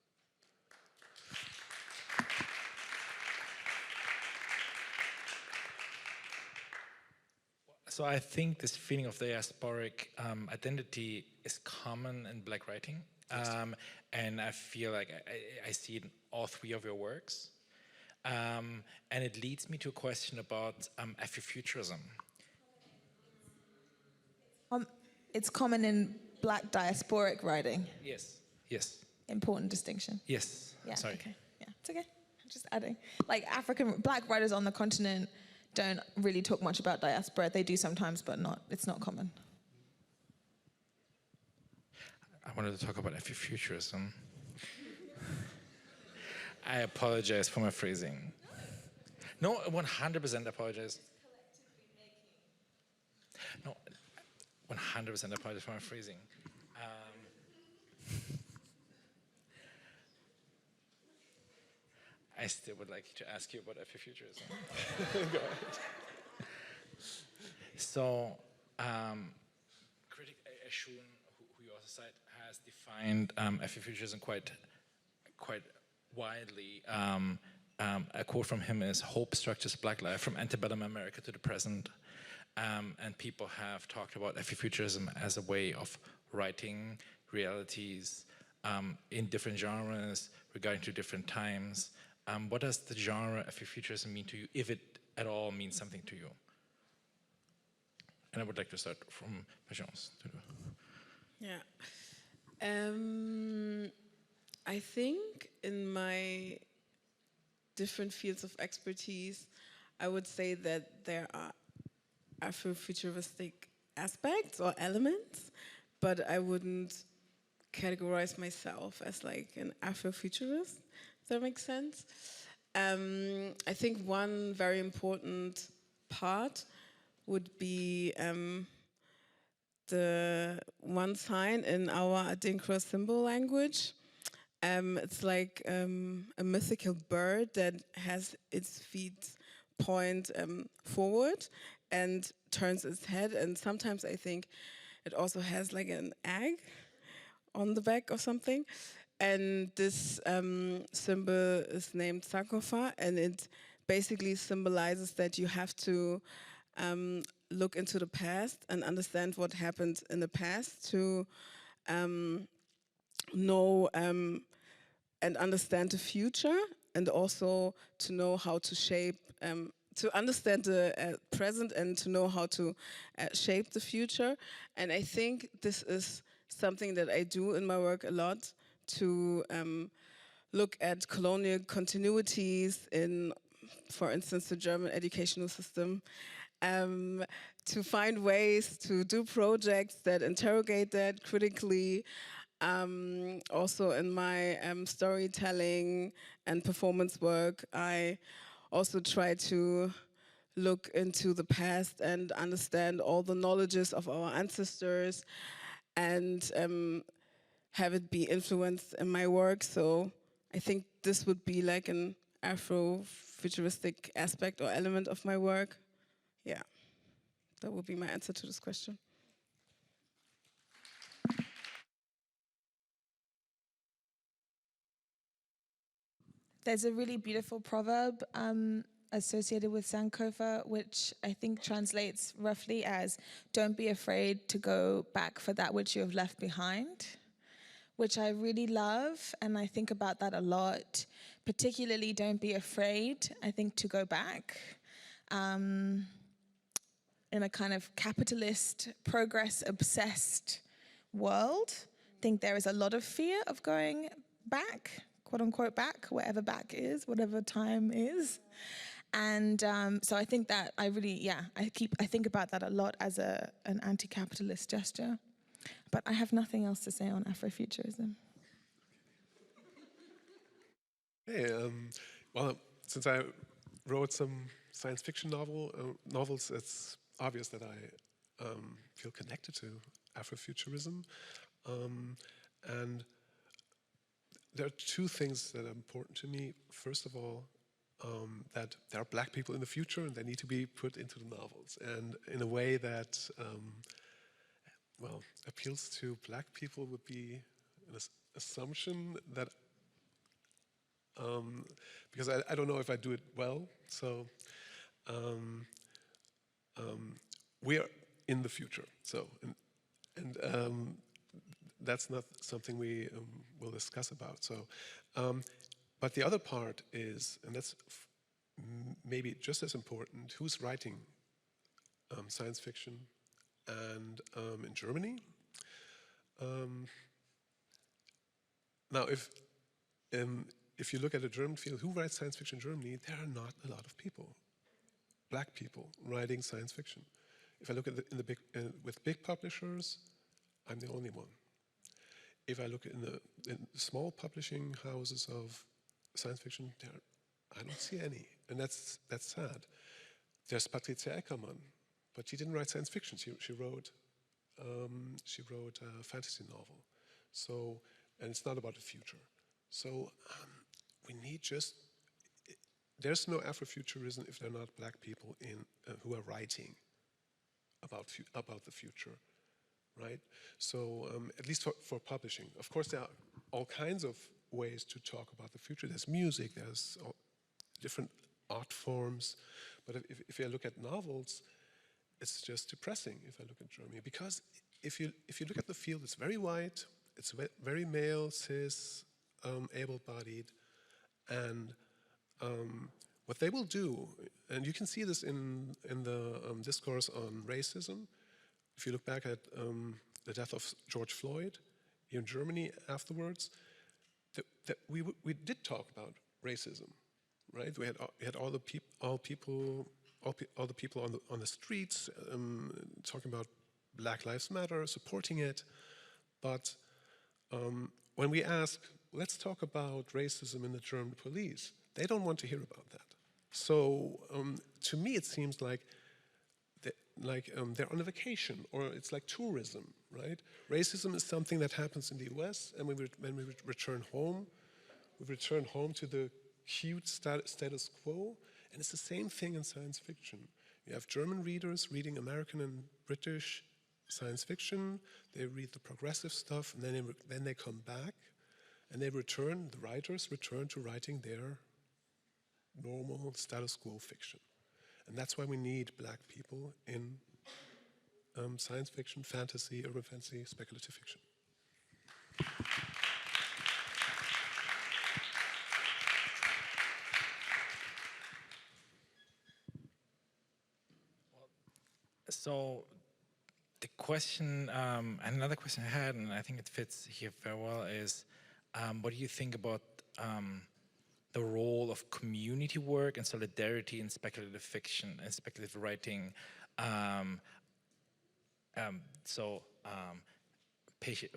So I think this feeling of diasporic identity is common in black writing. And I feel like I see it in all 3 of your works. And it leads me to a question about Afrofuturism. It's common in black diasporic writing. Yes, yes. Important distinction. Yes, Yeah, sorry. okay. Yeah, it's okay. I'm just adding. Like black writers on the continent don't really talk much about diaspora. They do sometimes, but it's not common. I wanted to talk about Afrofuturism. I apologize for my phrasing. No, 100% apologize. No, 100% apologize for my phrasing. I still would like to ask you about Afrofuturism. Go ahead. So, critic Ashun, who you also cite, has defined Afrofuturism quite widely. A quote from him is, "Hope structures black life from antebellum America to the present." And people have talked about Afrofuturism as a way of writing realities in different genres, regarding to different times. what does the genre Afrofuturism mean to you, if it at all means something to you? And I would like to start from Patience. Yeah. I think in my different fields of expertise, I would say that there are Afrofuturistic aspects or elements, but I wouldn't categorize myself as like an Afrofuturist, if that makes sense. I think one very important part would be the one sign in our Adinkra symbol language. It's like a mythical bird that has its feet point forward and turns its head, and sometimes I think it also has like an egg on the back or something. And this symbol is named Sarkophag, and it basically symbolizes that you have to look into the past and understand what happened in the past to know and understand the future, and also to know how to shape, to understand the present and to know how to shape the future. And I think this is something that I do in my work a lot, to look at colonial continuities in, for instance, the German educational system, to find ways to do projects that interrogate that critically. Also in my storytelling and performance work, I also try to look into the past and understand all the knowledges of our ancestors and have it be influenced in my work. So I think this would be like an Afrofuturistic aspect or element of my work. Yeah, that would be my answer to this question. There's a really beautiful proverb associated with Sankofa, which I think translates roughly as, don't be afraid to go back for that which you have left behind, which I really love, and I think about that a lot. Particularly, don't be afraid, I think, to go back. In a kind of capitalist, progress-obsessed world, I think there is a lot of fear of going back, quote unquote back, whatever back is, whatever time is. And so I think that I really, I think about that a lot as an anti-capitalist gesture. But I have nothing else to say on Afrofuturism. Hey, well, since I wrote some science fiction novels, it's obvious that I feel connected to Afrofuturism. And there are two things that are important to me. First of all, that there are black people in the future and they need to be put into the novels, and in a way that well, appeals to black people would be an assumption that, because I don't know if I do it well, so we are in the future, so, and that's not something we will discuss about, so, but the other part is, and that's maybe just as important, who's writing science fiction, and in Germany. Now, if you look at the German field, who writes science fiction in Germany? There are not a lot of people, black people, writing science fiction. If I look at with big publishers, I'm the only one. If I look in the small publishing houses of science fiction, I don't see any, and that's sad. There's Patricia Eckermann, but she didn't write science fiction. She wrote a fantasy novel. So, and it's not about the future. So we need there's no Afrofuturism if there are not black people who are writing about the future, right? So at least for publishing. Of course, there are all kinds of ways to talk about the future. There's music, there's different art forms. But if you look at novels, it's just depressing if I look at Germany, because if you look at the field, it's very white, it's very male, cis, able-bodied, and what they will do, and you can see this in the discourse on racism. If you look back at the death of George Floyd here in Germany afterwards, we did talk about racism, right? We had all the people on the streets talking about Black Lives Matter, supporting it, but when we ask, let's talk about racism in the German police, they don't want to hear about that. So to me, it seems like they're on a vacation, or it's like tourism, right? Racism is something that happens in the US, and when we return home to the cute status quo, and it's the same thing in science fiction. You have German readers reading American and British science fiction, they read the progressive stuff, and then they come back, and the writers return to writing their normal status quo fiction. And that's why we need Black people in science fiction, fantasy, urban fantasy, speculative fiction. So the question, another question I had, and I think it fits here very well, is what do you think about the role of community work and solidarity in speculative fiction and speculative writing?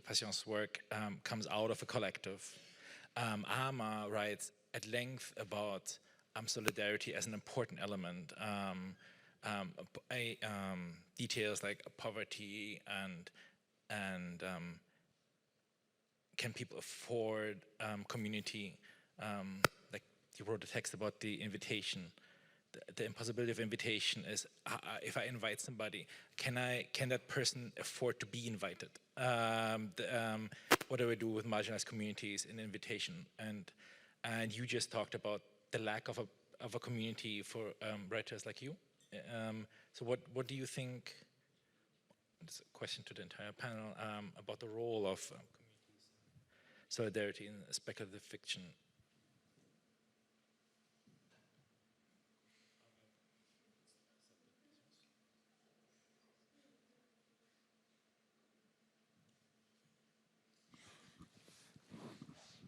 Passion's work comes out of a collective. Ama writes at length about solidarity as an important element. Details like poverty and can people afford community? Like you wrote a text about the invitation. The impossibility of invitation is if I invite somebody, can that person afford to be invited? What do I do with marginalized communities in invitation? And you just talked about the lack of a community for writers like you. So what do you think, this is a question to the entire panel, about the role of communities, solidarity in speculative fiction?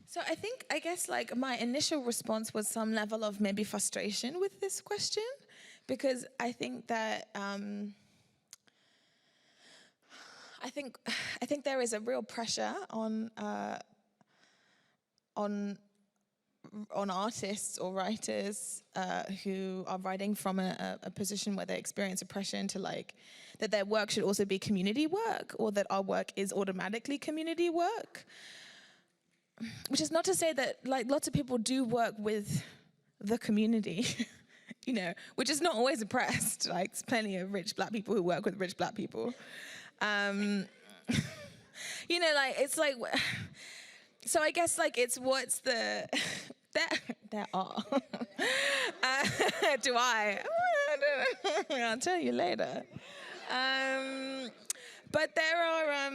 So I guess like my initial response was some level of maybe frustration with this question, because I think that I think there is a real pressure on artists or writers who are writing from a position where they experience oppression to like that their work should also be community work, or that our work is automatically community work. Which is not to say that like lots of people do work with the community, you know, which is not always oppressed. Like there's plenty of rich Black people who work with rich Black people. You know, like it's like, so I guess like it's what's the, there are. Do I? I'll tell you later. But there are,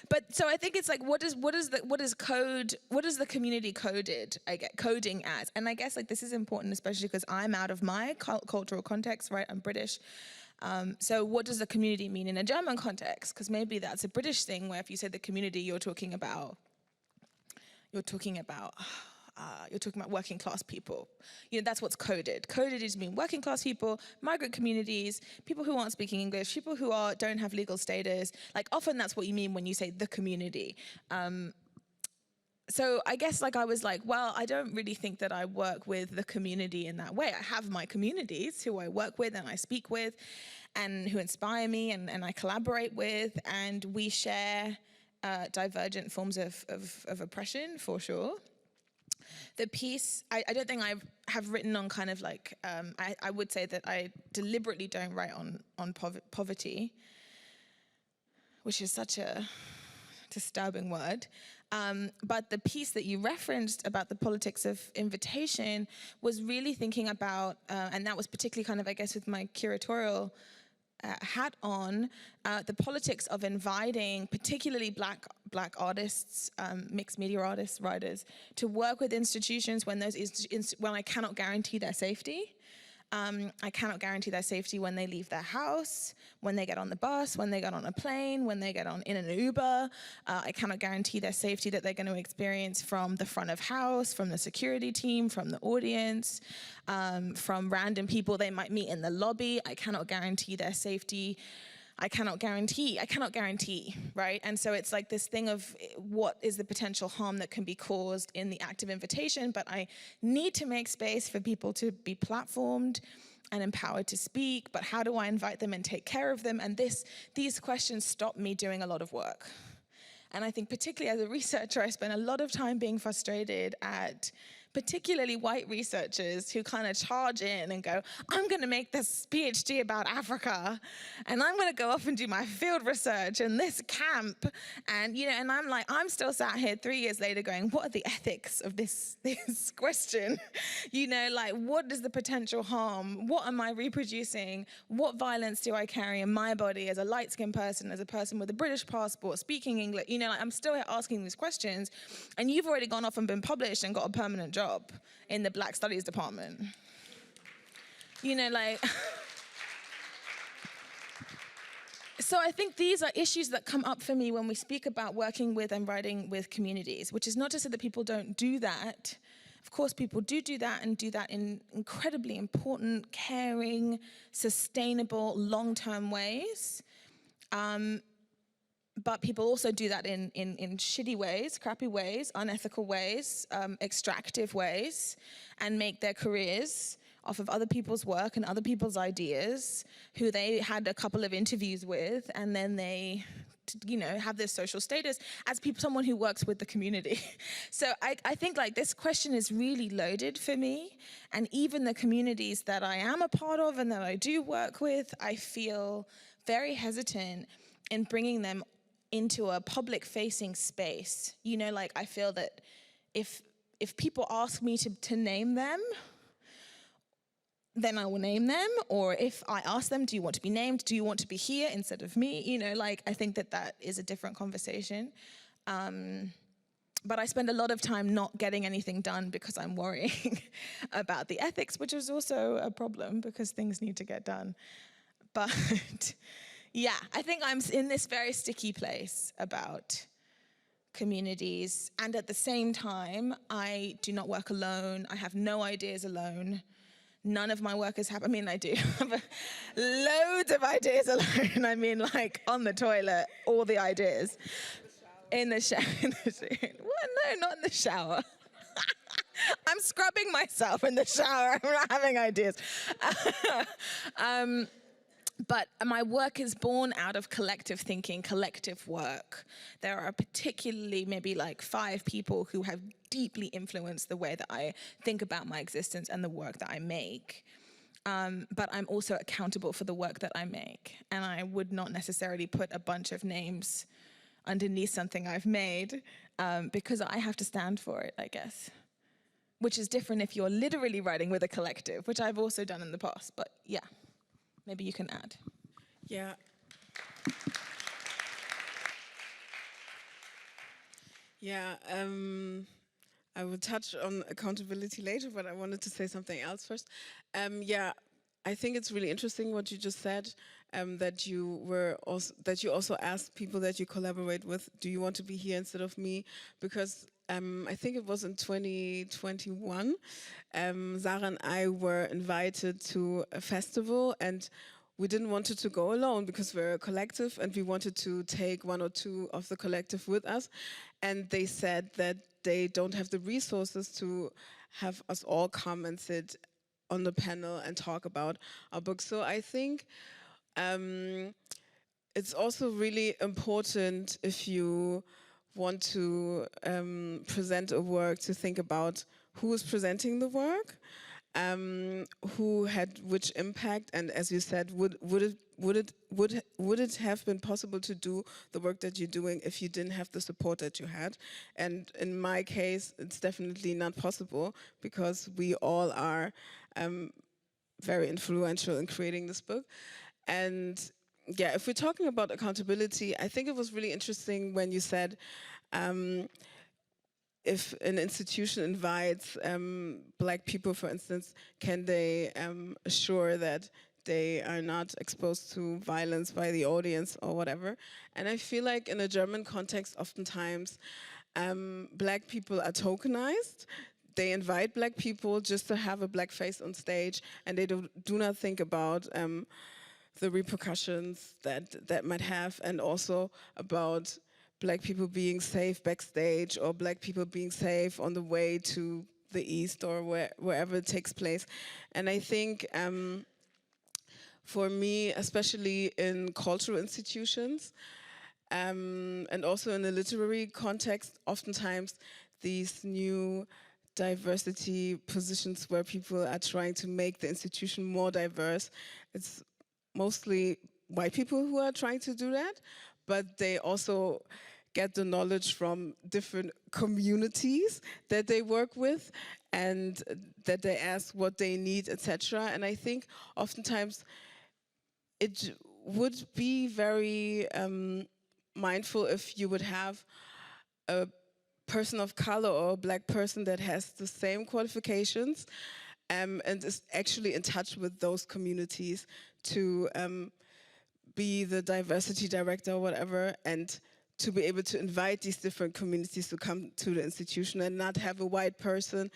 but so I think it's like what is the community coding as? And I guess like this is important, especially because I'm out of my cultural context, right? I'm British. So what does the community mean in a German context? Because maybe that's a British thing where if you say the community, you're talking about working class people. You know, that's what's coded. Coded is mean working class people, migrant communities, people who aren't speaking English, people who don't have legal status. Like often that's what you mean when you say the community. So I guess like I was like, well, I don't really think that I work with the community in that way. I have my communities who I work with and I speak with and who inspire me and I collaborate with, and we share divergent forms of oppression for sure. The piece, I don't think I have written on kind of like, I would say that I deliberately don't write on poverty, which is such a disturbing word. But the piece that you referenced about the politics of invitation was really thinking about, and that was particularly kind of, I guess, with my curatorial hat on the politics of inviting particularly black artists, mixed media artists, writers, to work with institutions when when I cannot guarantee their safety. I cannot guarantee their safety when they leave their house, when they get on the bus, when they get on a plane, when they get in an Uber. I cannot guarantee their safety that they're going to experience from the front of house, from the security team, from the audience, from random people they might meet in the lobby. I cannot guarantee their safety. I cannot guarantee, right? And so it's like this thing of what is the potential harm that can be caused in the act of invitation, but I need to make space for people to be platformed and empowered to speak, but how do I invite them and take care of them? And these questions stop me doing a lot of work. And I think particularly as a researcher, I spend a lot of time being frustrated at particularly white researchers who kind of charge in and go, I'm going to make this PhD about Africa, and I'm going to go off and do my field research in this camp. And, and I'm like, I'm still sat here 3 years later going, what are the ethics of this question? Like, what is the potential harm? What am I reproducing? What violence do I carry in my body as a light-skinned person, as a person with a British passport, speaking English? Like, I'm still here asking these questions, and you've already gone off and been published and got a permanent job in the Black Studies department. So I think these are issues that come up for me when we speak about working with and writing with communities, which is not to say that people don't do that. Of course, people do that and do that in incredibly important, caring, sustainable, long-term ways. But people also do that in shitty ways, crappy ways, unethical ways, extractive ways, and make their careers off of other people's work and other people's ideas, who they had a couple of interviews with, and then they, have this social status as someone who works with the community. So I think this question is really loaded for me, and even the communities that I am a part of and that I do work with, I feel very hesitant in bringing them into a public-facing space. I feel that if people ask me to name them, then I will name them. Or if I ask them, do you want to be named? Do you want to be here instead of me? I think that is a different conversation. But I spend a lot of time not getting anything done because I'm worrying about the ethics, which is also a problem because things need to get done. But yeah, I think I'm in this very sticky place about communities. And at the same time, I do not work alone. I have no ideas alone. None of my work is happening. I do have loads of ideas alone. On the toilet, all the ideas. In the shower. What? No, not in the shower. I'm scrubbing myself in the shower. I'm not having ideas. But my work is born out of collective thinking, collective work. There are particularly maybe 5 people who have deeply influenced the way that I think about my existence and the work that I make. But I'm also accountable for the work that I make. And I would not necessarily put a bunch of names underneath something I've made because I have to stand for it, I guess. Which is different if you're literally writing with a collective, which I've also done in the past, but yeah. Maybe you can add. Yeah. Yeah, I will touch on accountability later, but I wanted to say something else first. Yeah, I think it's really interesting what you just said, that you also asked people that you collaborate with, do you want to be here instead of me? Because I think it was in 2021, Sarah and I were invited to a festival, and we didn't want to go alone because we're a collective, and we wanted to take 1 or 2 of the collective with us. And they said that they don't have the resources to have us all come and sit on the panel and talk about our book. So I think it's also really important, if you want to present a work, to think about who is presenting the work, who had which impact, and as you said, would it have been possible to do the work that you're doing if you didn't have the support that you had? And in my case, it's definitely not possible because we all are very influential in creating this book. And yeah, if we're talking about accountability, I think it was really interesting when you said if an institution invites black people, for instance, can they assure that they are not exposed to violence by the audience or whatever? And I feel like in a German context, oftentimes black people are tokenized. They invite black people just to have a black face on stage, and they do not think about the repercussions that might have, and also about black people being safe backstage, or black people being safe on the way to the east, or wherever it takes place. And I think for me, especially in cultural institutions, and also in the literary context, oftentimes these new diversity positions where people are trying to make the institution more diverse, it's mostly white people who are trying to do that, but they also get the knowledge from different communities that they work with and that they ask what they need, etc. And I think oftentimes it would be very mindful if you would have a person of color or a black person that has the same qualifications and is actually in touch with those communities to be the diversity director or whatever, and to be able to invite these different communities to come to the institution and not have a white person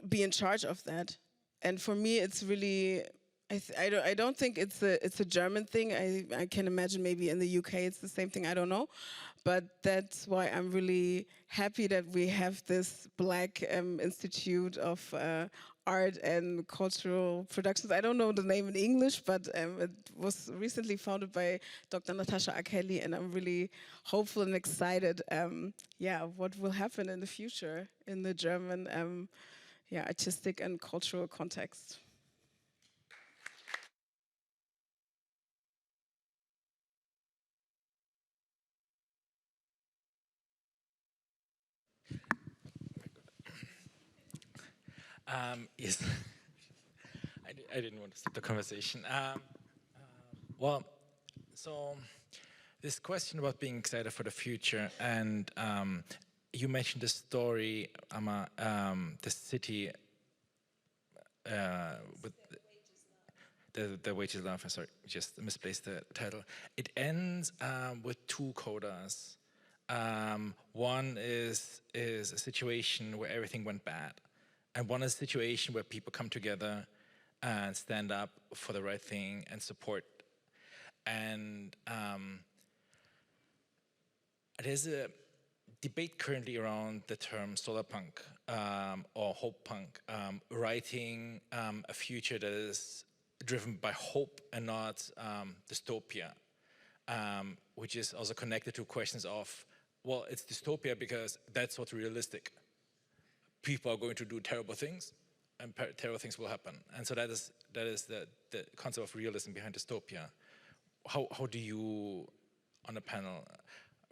be in charge of that. And for me, it's really, I don't think it's a German thing. I can imagine maybe in the UK it's the same thing, I don't know. But that's why I'm really happy that we have this Black Institute of Art and Cultural Productions. I don't know the name in English, but it was recently founded by Dr. Natasha Akeli, and I'm really hopeful and excited, what will happen in the future in the German artistic and cultural context. Yes, I didn't want to stop the conversation. Well, so this question about being excited for the future, and you mentioned the story, the city with the Wage is Love. Sorry, just misplaced the title. It ends with two codas. One is a situation where everything went bad. And one is a situation where people come together and stand up for the right thing and support. And there's a debate currently around the term solar punk or hope punk, writing a future that is driven by hope and not dystopia, which is also connected to questions of, well, it's dystopia because that's what's realistic. People are going to do terrible things, and terrible things will happen. And so that is the concept of realism behind dystopia. How do you, on a panel,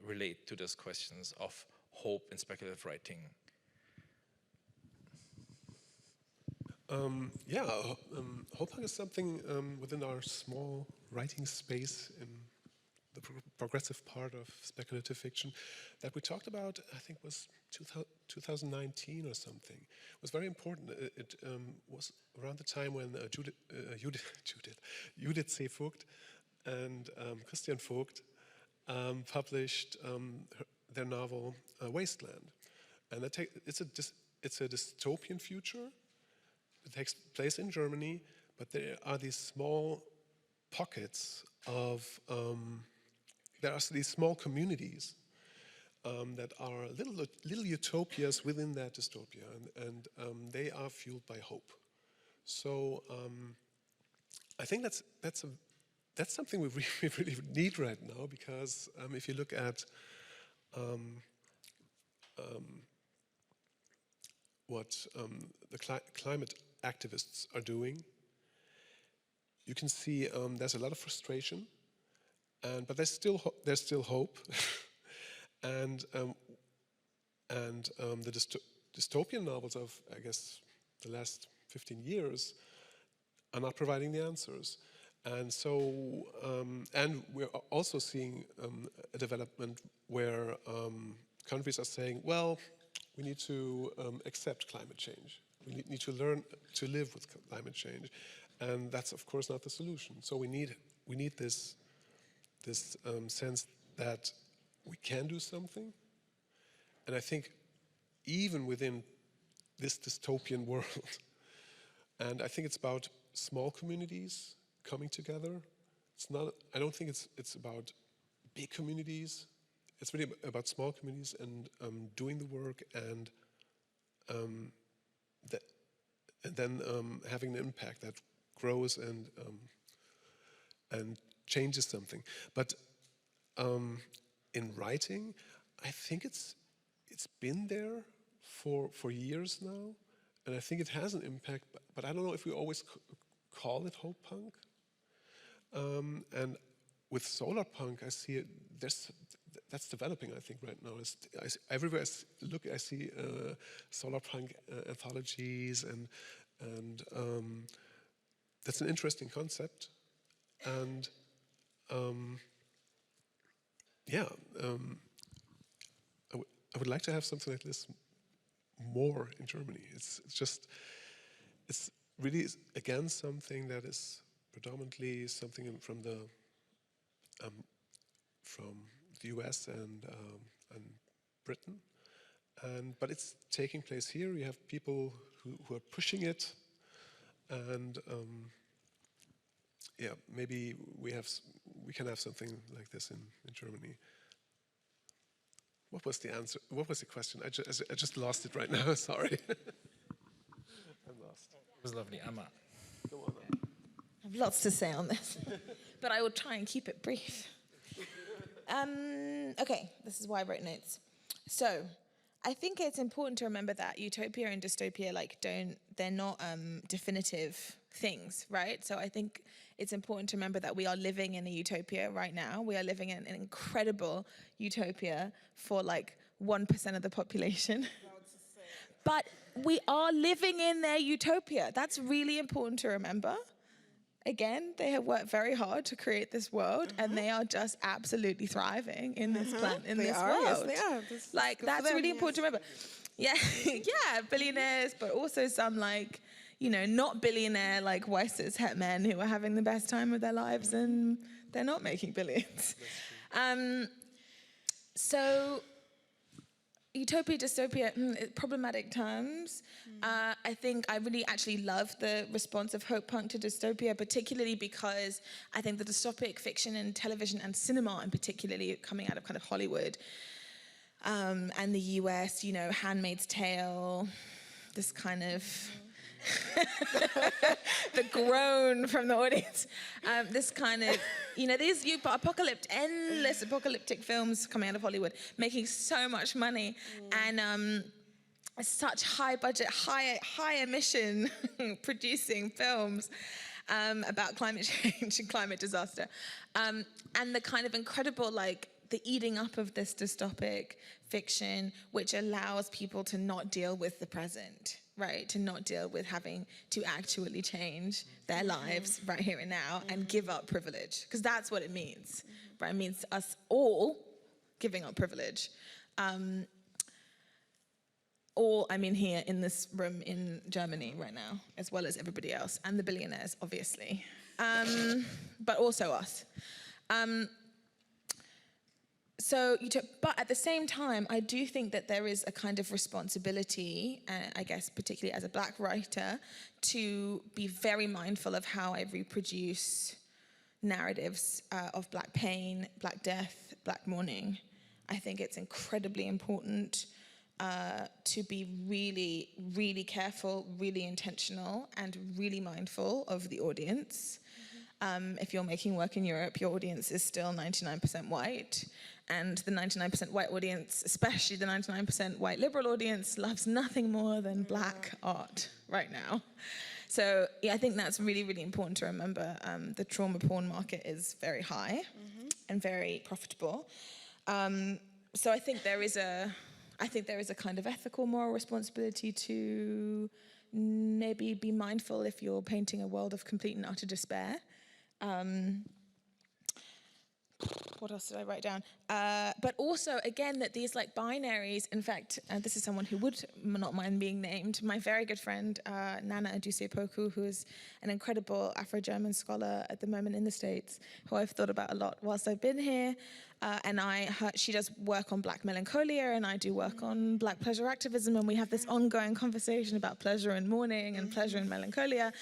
relate to those questions of hope in speculative writing? Hope is something within our small writing space in the progressive part of speculative fiction that we talked about, I think was 2019 or something. It was very important. It was around the time when Judith C. Vogt and Christian Vogt published their novel Wasteland. And it's a dystopian future. It takes place in Germany, but there are these small pockets of there are these small communities that are little utopias within that dystopia, and they are fueled by hope. So I think that's something we really need right now, because if you look at what the climate activists are doing, you can see there's a lot of frustration. But there's still hope, and the dystopian novels of, I guess, the last 15 years are not providing the answers. And so, and we're also seeing a development where countries are saying, well, we need to accept climate change. We need to learn to live with climate change. And that's, of course, not the solution. So we need this sense that we can do something. And I think even within this dystopian world, and I think it's about small communities coming together. It's not, I don't think it's about big communities. It's really about small communities and doing the work and then having an impact that grows and changes something. But in writing, I think it's been there for years now, and I think it has an impact. But I don't know if we always call it hope punk. And with solar punk, I see it. That's developing, I think, right now. Everywhere I look, I see solar punk anthologies, and that's an interesting concept. And yeah, I would like to have something like this more in Germany. It's really again something that is predominantly something from the US and Britain, but it's taking place here. You have people who are pushing it, and yeah, maybe we can have something like this in Germany. What was the answer? What was the question? I just lost it right now. Sorry. I'm lost. It was lovely, Emma. Go on. I have lots to say on this, but I will try and keep it brief. Okay, this is why I wrote notes. So, I think it's important to remember that utopia and dystopia, they're not definitive things, right? So I think it's important to remember that we are living in a utopia right now. We are living in an incredible utopia for 1% of the population. But we are living in their utopia. That's really important to remember. Again, they have worked very hard to create this world, and they are just absolutely thriving in this world. Yes, they are. That's really important to remember. Yeah, yeah, billionaires, but also some not billionaire Weiss's het men who are having the best time of their lives, and they're not making billions. So, utopia, dystopia, problematic terms. I think I really actually love the response of hope punk to dystopia, particularly because I think the dystopic fiction and television and cinema, in particularly coming out of kind of Hollywood and the US, Handmaid's Tale, this kind of the groan from the audience. This kind of, these endless apocalyptic films coming out of Hollywood, making so much money, and such high budget, high emission producing films about climate change and climate disaster, and the kind of incredible the eating up of this dystopic fiction, which allows people to not deal with the present, right? To not deal with having to actually change their lives right here and now and give up privilege. Because that's what it means, right? It means us all giving up privilege. All, here in this room in Germany right now, as well as everybody else, and the billionaires, obviously. But also us. But at the same time, I do think that there is a kind of responsibility, I guess particularly as a Black writer, to be very mindful of how I reproduce narratives of Black pain, Black death, Black mourning. I think it's incredibly important to be really, really careful, really intentional, and really mindful of the audience. If you're making work in Europe, your audience is still 99% white. And the 99% white audience, especially the 99% white liberal audience, loves nothing more than Black art right now. So yeah, I think that's really, really important to remember. The trauma porn market is very high and very profitable. So I think there is a kind of ethical, moral responsibility to maybe be mindful if you're painting a world of complete and utter despair. What else did I write down? But also, again, that these like binaries, in fact, this is someone who would not mind being named, my very good friend, Nana Adusei-Poku, who is an incredible Afro-German scholar at the moment in the States, who I've thought about a lot whilst I've been here. And she does work on Black melancholia, and I do work on Black pleasure activism, and we have this ongoing conversation about pleasure and mourning and pleasure and melancholia.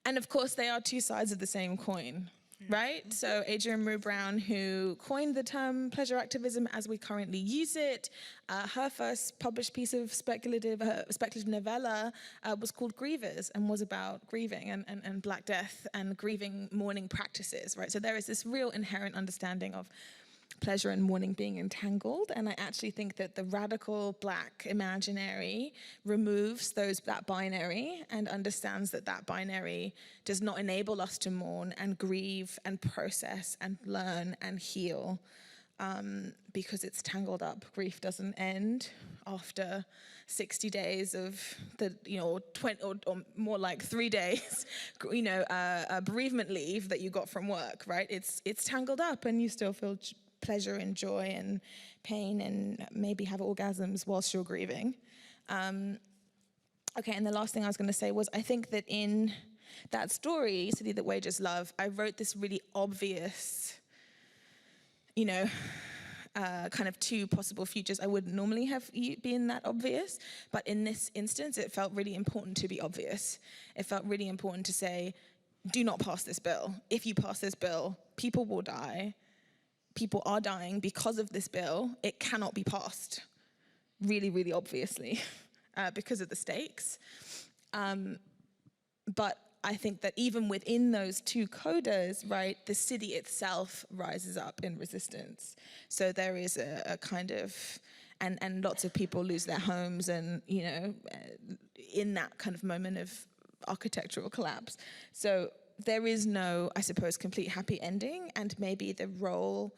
And of course, they are two sides of the same coin. Right? So Adrienne Maree Brown, who coined the term pleasure activism as we currently use it, her first published piece of speculative novella was called Grievers, and was about grieving and Black death and grieving mourning practices, right? So there is this real inherent understanding of pleasure and mourning being entangled, and I actually think that the radical Black imaginary removes that binary and understands that binary does not enable us to mourn and grieve and process and learn and heal, because it's tangled up. Grief doesn't end after 60 days of the, 20 or more like 3 days, bereavement leave that you got from work, right? It's tangled up, and you still feel pleasure and joy and pain and maybe have orgasms whilst you're grieving. Okay, and the last thing I was going to say was, I think that in that story, City That Wages Love, I wrote this really obvious, kind of two possible futures. I wouldn't normally have been that obvious, but in this instance, it felt really important to be obvious. It felt really important to say, do not pass this bill. If you pass this bill, people will die. People are dying because of this bill. It cannot be passed, really, really obviously, because of the stakes. But I think that even within those two codas, right, the city itself rises up in resistance. So there is a kind of, and lots of people lose their homes, and, in that kind of moment of architectural collapse. So there is no, I suppose, complete happy ending, and maybe the role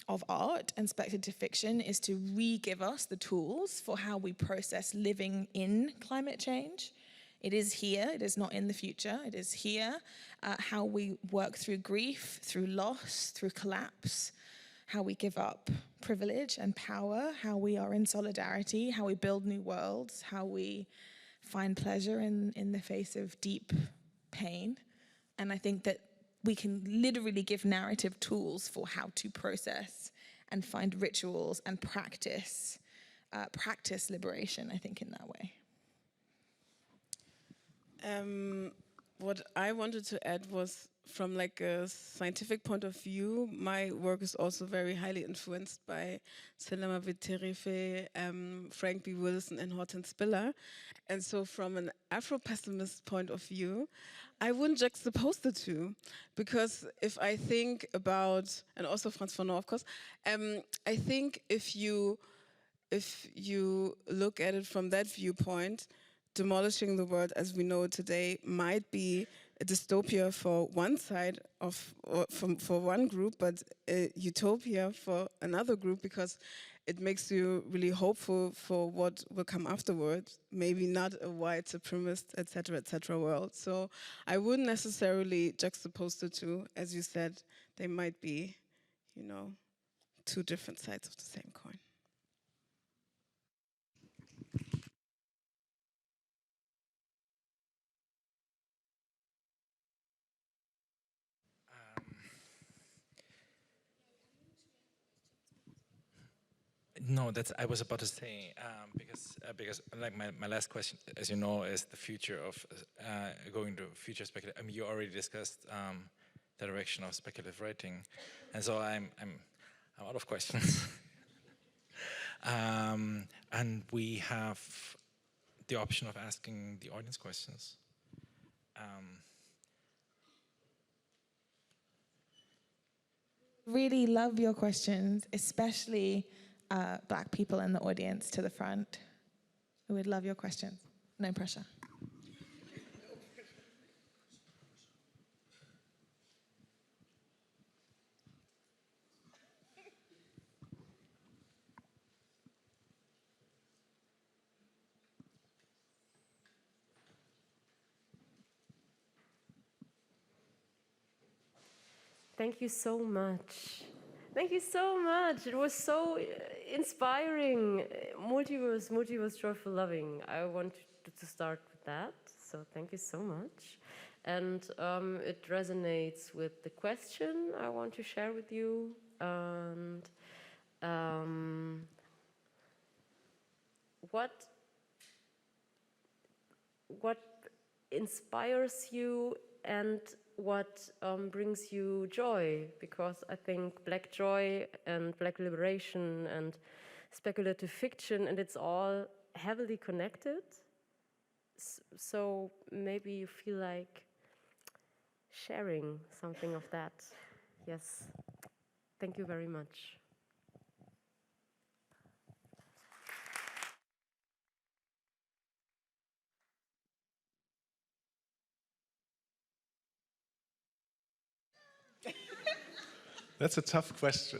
of art and speculative fiction is to re-give us the tools for how we process living in climate change. It is here, it is not in the future, it is here. How we work through grief, through loss, through collapse, how we give up privilege and power, how we are in solidarity, how we build new worlds, how we find pleasure in the face of deep pain. And I think that we can literally give narrative tools for how to process and find rituals and practice liberation, I think, in that way. What I wanted to add was, from like a scientific point of view, my work is also very highly influenced by Selema Viterefe, Frank B. Wilson, and Horton Spiller. And so from an Afro-pessimist point of view, I wouldn't juxtapose the two, because if I think about, and also Frantz Fanon, of course, I think if you look at it from that viewpoint, demolishing the world as we know it today might be a dystopia for one side for one group, but a utopia for another group, because it makes you really hopeful for what will come afterwards. Maybe not a white supremacist, etc. world. So I wouldn't necessarily juxtapose the two. As you said, they might be, two different sides of the same coin. No, I was about to say, because like my last question, as you know, is the future of going to future speculative. I mean, you already discussed the direction of speculative writing, and so I'm out of questions. And we have the option of asking the audience questions. Really love your questions, especially Black people in the audience to the front. We would love your questions. No pressure. Thank you so much. Thank you so much. It was so inspiring. Multiverse, joyful loving. I want to start with that. So thank you so much. And it resonates with the question I want to share with you. And what inspires you and what brings you joy? Because I think Black joy and Black liberation and speculative fiction, and it's all heavily connected. So maybe you feel like sharing something of that. Yes. Thank you very much. That's a tough question.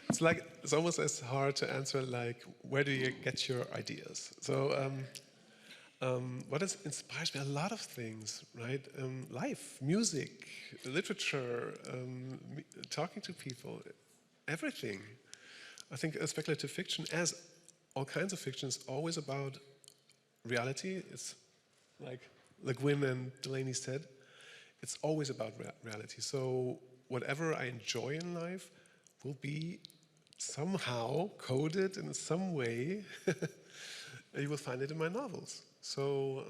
It's almost as hard to answer like, where do you get your ideas? So what inspires me? A lot of things, right? Life, music, literature, talking to people, everything. I think speculative fiction, as all kinds of fiction, is always about reality. It's like Wynne and Delaney said, it's always about reality. So whatever I enjoy in life will be somehow coded in some way. You will find it in my novels. So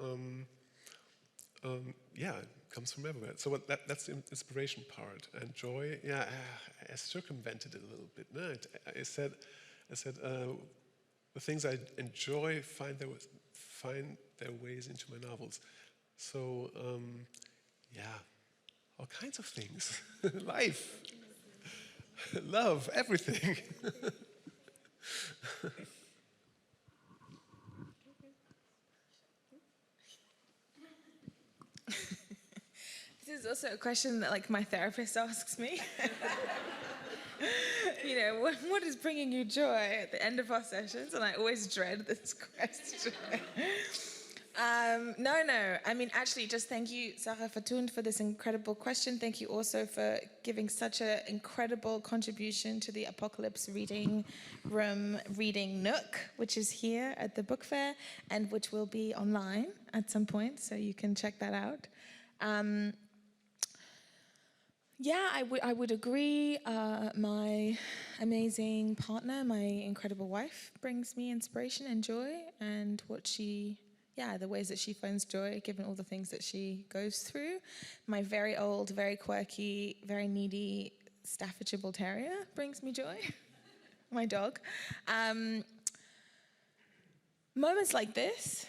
yeah, it comes from everywhere. So that's the inspiration part. And joy, yeah, I circumvented it a little bit. No, I said the things I enjoy find their ways into my novels. So yeah, all kinds of things. Life, love, everything. This is also a question that like my therapist asks me. You know, what is bringing you joy at the end of our sessions? And I always dread this question. No. I mean, actually, just thank you, Sarah Fatund, for this incredible question. Thank you also for giving such an incredible contribution to the Apocalypse Reading Room Reading Nook, which is here at the book fair and which will be online at some point, so you can check that out. Yeah, I would agree. My amazing partner, my incredible wife, brings me inspiration and joy, and the ways that she finds joy, given all the things that she goes through. My very old, very quirky, very needy Staffordshire Bull Terrier brings me joy. My dog. Moments like this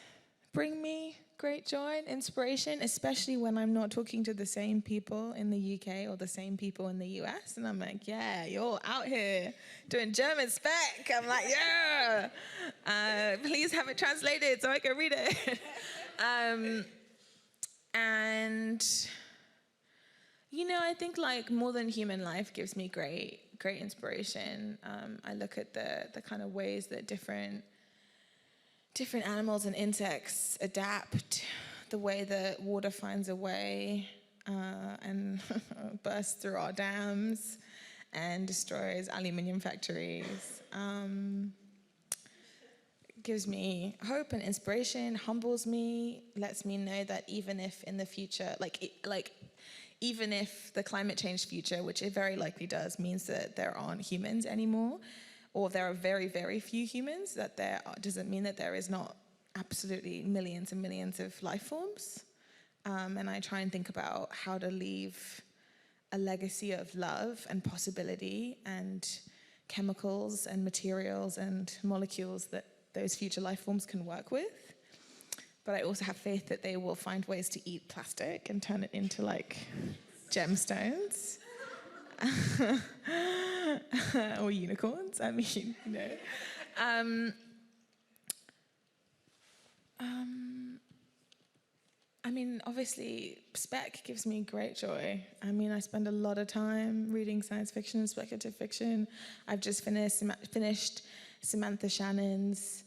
bring me great joy and inspiration, especially when I'm not talking to the same people in the UK or the same people in the US. And I'm like, yeah, you're out here doing German spec. I'm like, yeah, please have it translated so I can read it. And, you know, I think like More Than Human Life gives me great inspiration. I look at the kind of ways that different animals and insects adapt, the way that water finds a way and bursts through our dams and destroys aluminium factories. Gives me hope and inspiration, humbles me, lets me know that even if in the future, even if the climate change future, which it very likely does, means that there aren't humans anymore, or there are very, very few humans, that there doesn't mean that there is not absolutely millions and millions of life forms. And I try and think about how to leave a legacy of love and possibility and chemicals and materials and molecules that those future life forms can work with. But I also have faith that they will find ways to eat plastic and turn it into like gemstones. Or unicorns, I mean, you know. I mean, obviously, spec gives me great joy. I mean, I spend a lot of time reading science fiction and speculative fiction. I've just finished Samantha Shannon's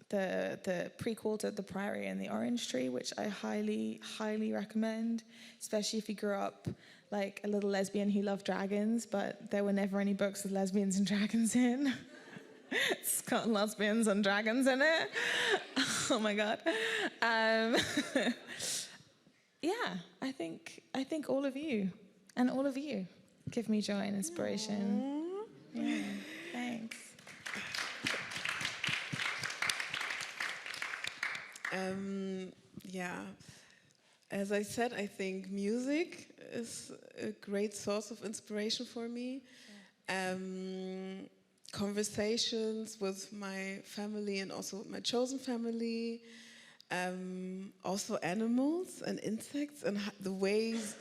the prequel to The Priory and the Orange Tree, which I highly, highly recommend, especially if you grew up like a little lesbian who loved dragons, but there were never any books with lesbians and dragons in. It's got lesbians and dragons in it. Oh my God. Yeah, I think all of you and all of you give me joy and inspiration. Yeah, thanks. Yeah, as I said, I think music is a great source of inspiration for me. Conversations with my family and also with my chosen family. Also animals and insects and the ways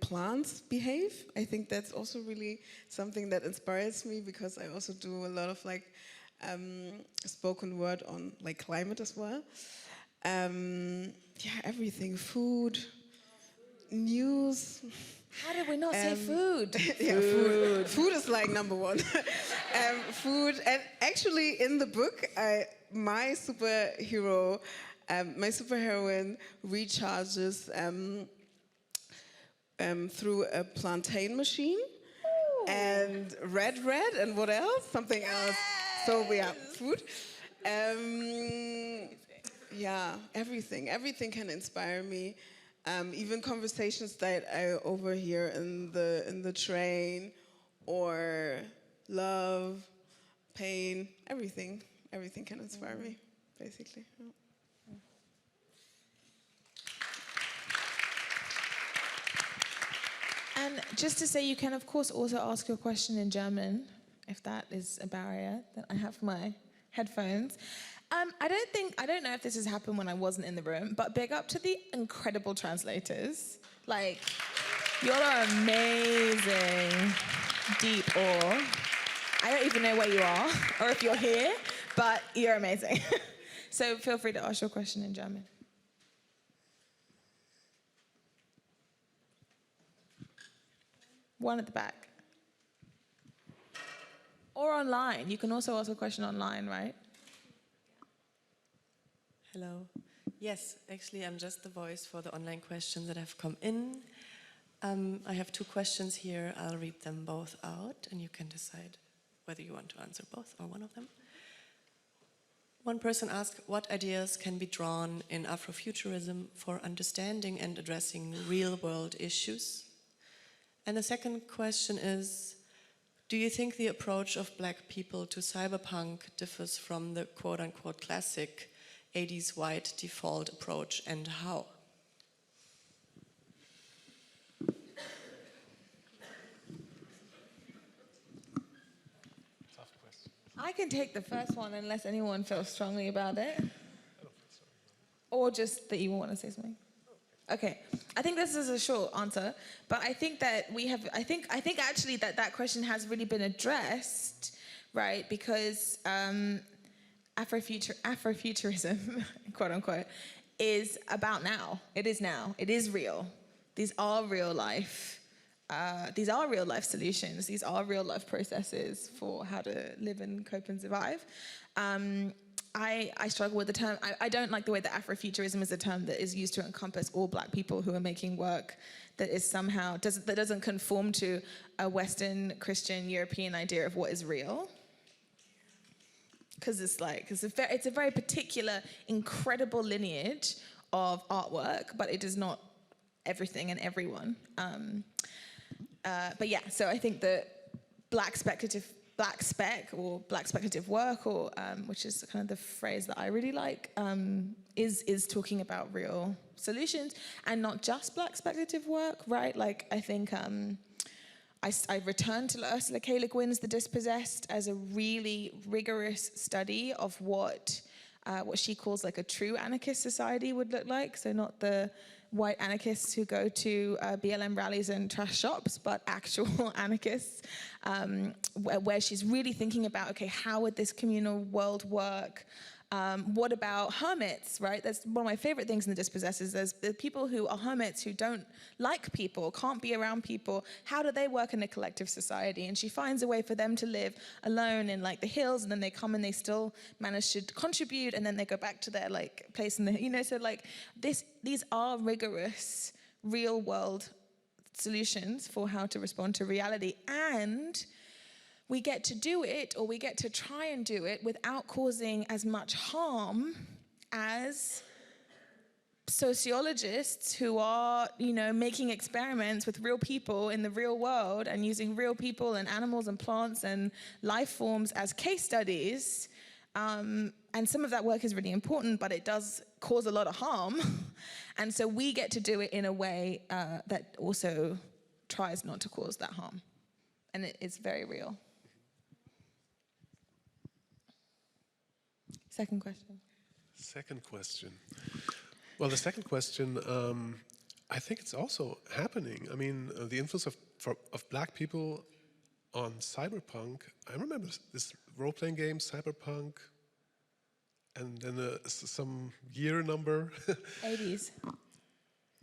plants behave. I think that's also really something that inspires me, because I also do a lot of like spoken word on like climate as well. Yeah, everything, food, news. How did we not say food? Yeah, food. Food is like number one. Food, and actually in the book, my superheroine recharges through a plantain machine. Ooh. And red, and what else? Something else. So yeah, food. Yeah, everything can inspire me. Even conversations that I overhear in the train, or love, pain, everything can inspire me, basically. Yeah. And just to say, you can of course also ask your question in German, if that is a barrier. Then I have my headphones. I don't know if this has happened when I wasn't in the room, but big up to the incredible translators. Like, you're amazing. Deep awe. I don't even know where you are or if you're here, but you're amazing. So feel free to ask your question in German. One at the back. Or online. You can also ask a question online, right? Hello. Yes, actually, I'm just the voice for the online questions that have come in. I have two questions here. I'll read them both out, and you can decide whether you want to answer both or one of them. One person asked, what ideas can be drawn in Afrofuturism for understanding and addressing real-world issues? And the second question is, do you think the approach of Black people to cyberpunk differs from the quote-unquote classic 80s white default approach, and how? Tough question. I can take the first one unless anyone feels strongly about it. Or just that you want to say something. Okay, I think this is a short answer, but I think that I think actually that question has really been addressed, right? Because Afrofuturism, quote unquote, is about now. It is now. It is real. These are real life. These are real life solutions. These are real life processes for how to live and cope and survive. I struggle with the term. I don't like the way that Afrofuturism is a term that is used to encompass all Black people who are making work that is somehow that doesn't conform to a Western Christian European idea of what is real. Because it's a very particular, incredible lineage of artwork, but it is not everything and everyone. But yeah, so I think that black speculative work, or which is kind of the phrase that I really like, is talking about real solutions and not just black speculative work, right? Like I think I returned to Ursula K. Le Guin's The Dispossessed as a really rigorous study of what she calls like a true anarchist society would look like. So not the white anarchists who go to BLM rallies and trash shops, but actual anarchists, where she's really thinking about, okay, how would this communal world work? What about hermits, right? That's one of my favorite things in The Dispossessors. There's people who are hermits who don't like people, can't be around people. How do they work in a collective society? And she finds a way for them to live alone in like the hills, and then they come and they still manage to contribute, and then they go back to their like place in the, you know, so like these are rigorous real world solutions for how to respond to reality. And we get to do it, or we get to try and do it without causing as much harm as sociologists who are, you know, making experiments with real people in the real world and using real people and animals and plants and life forms as case studies. And some of that work is really important, but it does cause a lot of harm. And so we get to do it in a way that also tries not to cause that harm. And it's very real. Second question. Second question. Well, the second question, I think it's also happening. I mean, the influence of black people on cyberpunk. I remember this role-playing game, Cyberpunk, and then some year number. 80s.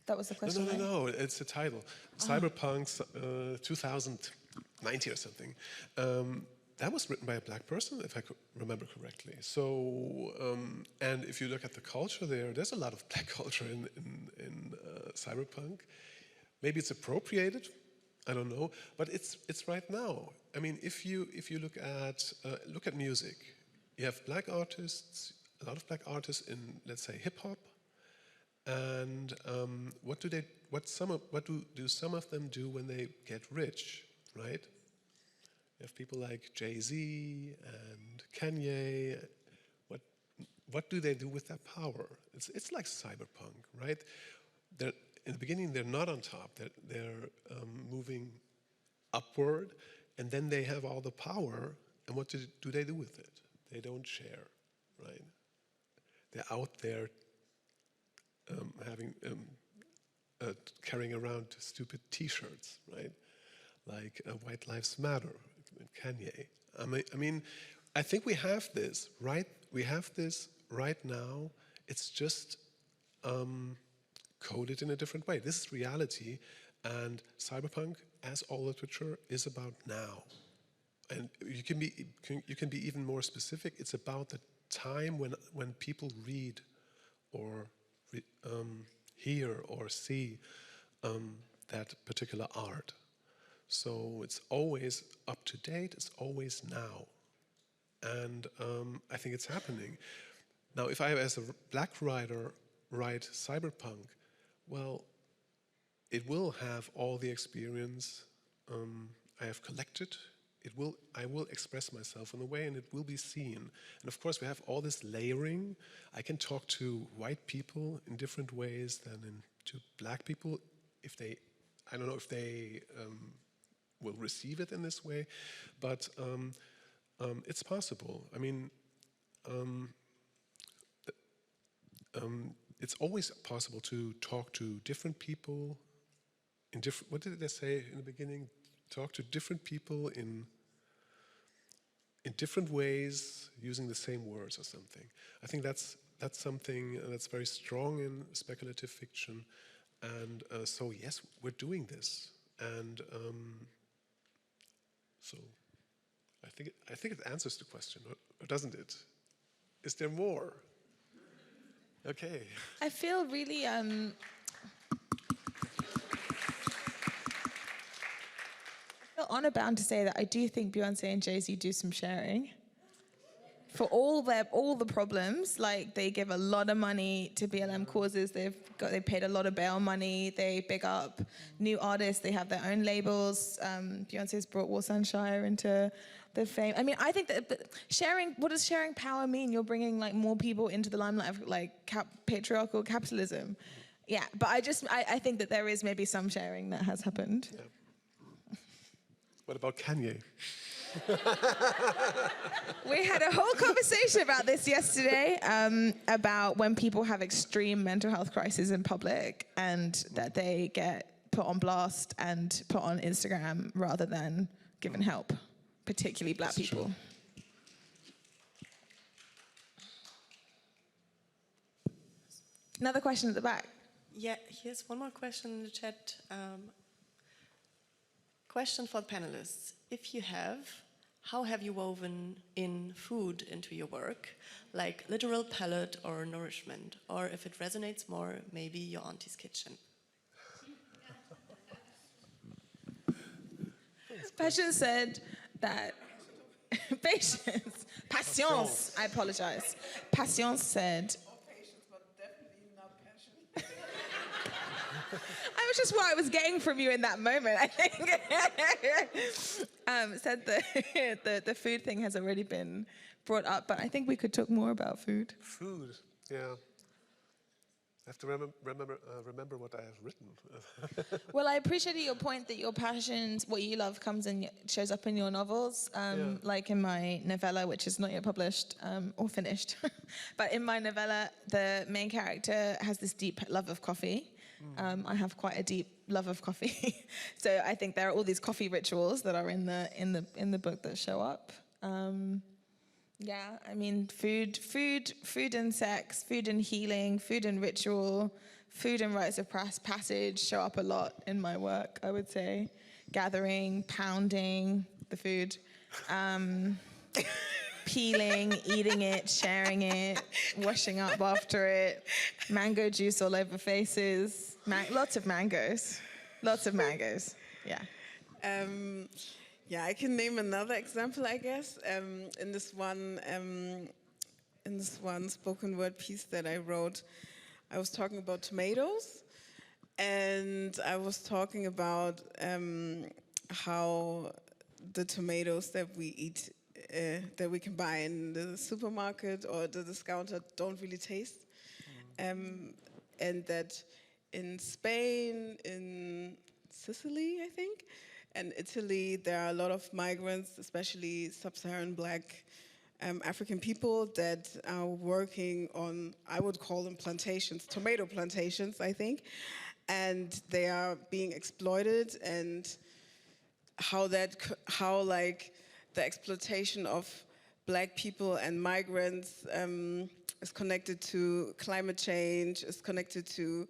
That was the question. No, it's the title. Cyberpunk 2090 or something. That was written by a black person, if I could remember correctly. So, and if you look at the culture there's a lot of black culture in cyberpunk. Maybe it's appropriated, I don't know, but it's right now. I mean, if you look at music, you have black artists, a lot of black artists in, let's say, hip hop, and what do some of them do when they get rich, right? You have people like Jay-Z and Kanye. What do they do with that power? It's like cyberpunk, right? In the beginning, they're not on top. They're moving upward, and then they have all the power. And what do they do with it? They don't share, right? They're out there carrying around stupid T-shirts, right? Like White Lives Matter. Kanye. I mean, I think we have this, right? We have this right now. It's just coded in a different way. This is reality, and cyberpunk, as all literature, is about now. And you can be even more specific. It's about the time when people read or hear or see that particular art. So it's always up to date, it's always now. And I think it's happening. Now, if I, as a black writer, write cyberpunk, well, it will have all the experience I have collected. I will express myself in a way, and it will be seen. And of course, we have all this layering. I can talk to white people in different ways than to black people. I don't know if they will receive it in this way, but it's possible. I mean, it's always possible to talk to different people in different. What did they say in the beginning? Talk to different people in different ways using the same words or something. I think that's something that's very strong in speculative fiction, and so yes, we're doing this, and. So, I think it answers the question, or doesn't it? Is there more? Okay. I feel really I feel honor bound to say that I do think Beyonce and Jay-Z do some sharing. For all the problems, like they give a lot of money to BLM causes. They paid a lot of bail money. They big up new artists. They have their own labels. Beyonce's brought Wilson-Shire into the fame. I mean, I think that sharing. What does sharing power mean? You're bringing like more people into the limelight of like patriarchal capitalism. Yeah, but I think that there is maybe some sharing that has happened. Yeah. What about Kanye? We had a whole conversation about this yesterday, about when people have extreme mental health crises in public and that they get put on blast and put on Instagram rather than given help, particularly black people. Another question at the back. Yeah, here's one more question in the chat. Question for the panelists. If you have, how have you woven in food into your work, like literal palate or nourishment? Or if it resonates more, maybe your auntie's kitchen. Patience said that Patience, I apologize. Patience said, that was just what I was getting from you in that moment, I think. Said that the food thing has already been brought up, but I think we could talk more about food. Food, yeah. I have to remember what I have written. Well, I appreciated your point that your passions, what you love, comes and shows up in your novels. Like in my novella, which is not yet published or finished. But in my novella, the main character has this deep love of coffee. I have quite a deep love of coffee. So I think there are all these coffee rituals that are in the book that show up. Yeah, I mean, food and sex, food and healing, food and ritual, food and rites of passage show up a lot in my work, I would say. Gathering, pounding the food, peeling, eating it, sharing it, washing up after it, mango juice all over faces, lots of mangoes, yeah. Yeah, I can name another example, I guess. In this one spoken word piece that I wrote, I was talking about tomatoes, and I was talking about how the tomatoes that we eat, that we can buy in the supermarket or the discounter, don't really taste, and that in Spain, in Sicily, I think, and Italy, there are a lot of migrants, especially sub-Saharan black African people that are working on, I would call them plantations, tomato plantations, I think, and they are being exploited, and how like the exploitation of black people and migrants is connected to climate change, is connected to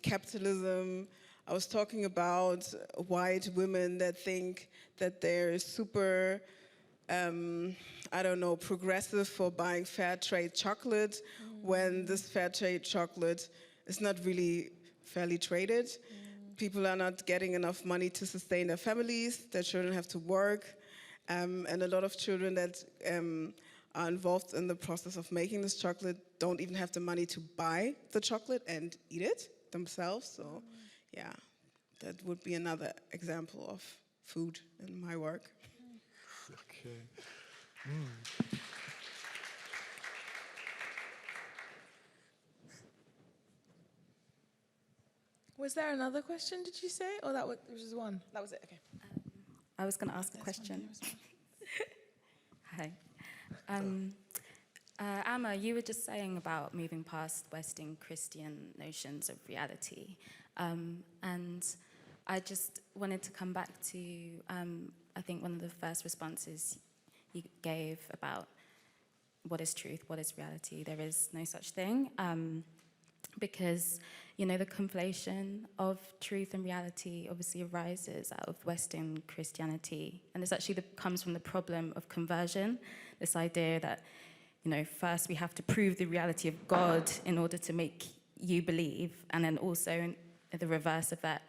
capitalism. I was talking about white women that think that they're super, I don't know, progressive for buying fair trade chocolate, when this fair trade chocolate is not really fairly traded. People are not getting enough money to sustain their families, their children have to work, and a lot of children that are involved in the process of making this chocolate don't even have the money to buy the chocolate and eat it themselves, so. Yeah, that would be another example of food in my work. Okay. Was there another question, did you say? Or that was just one? That was it, okay. I was going to ask a question. Hi. Amma, you were just saying about moving past Western Christian notions of reality. And I just wanted to come back to, I think one of the first responses you gave about what is truth, what is reality. There is no such thing. Because, you know, the conflation of truth and reality obviously arises out of Western Christianity. And this actually comes from the problem of conversion, this idea that, you know, first we have to prove the reality of God in order to make you believe, and then also the reverse of that,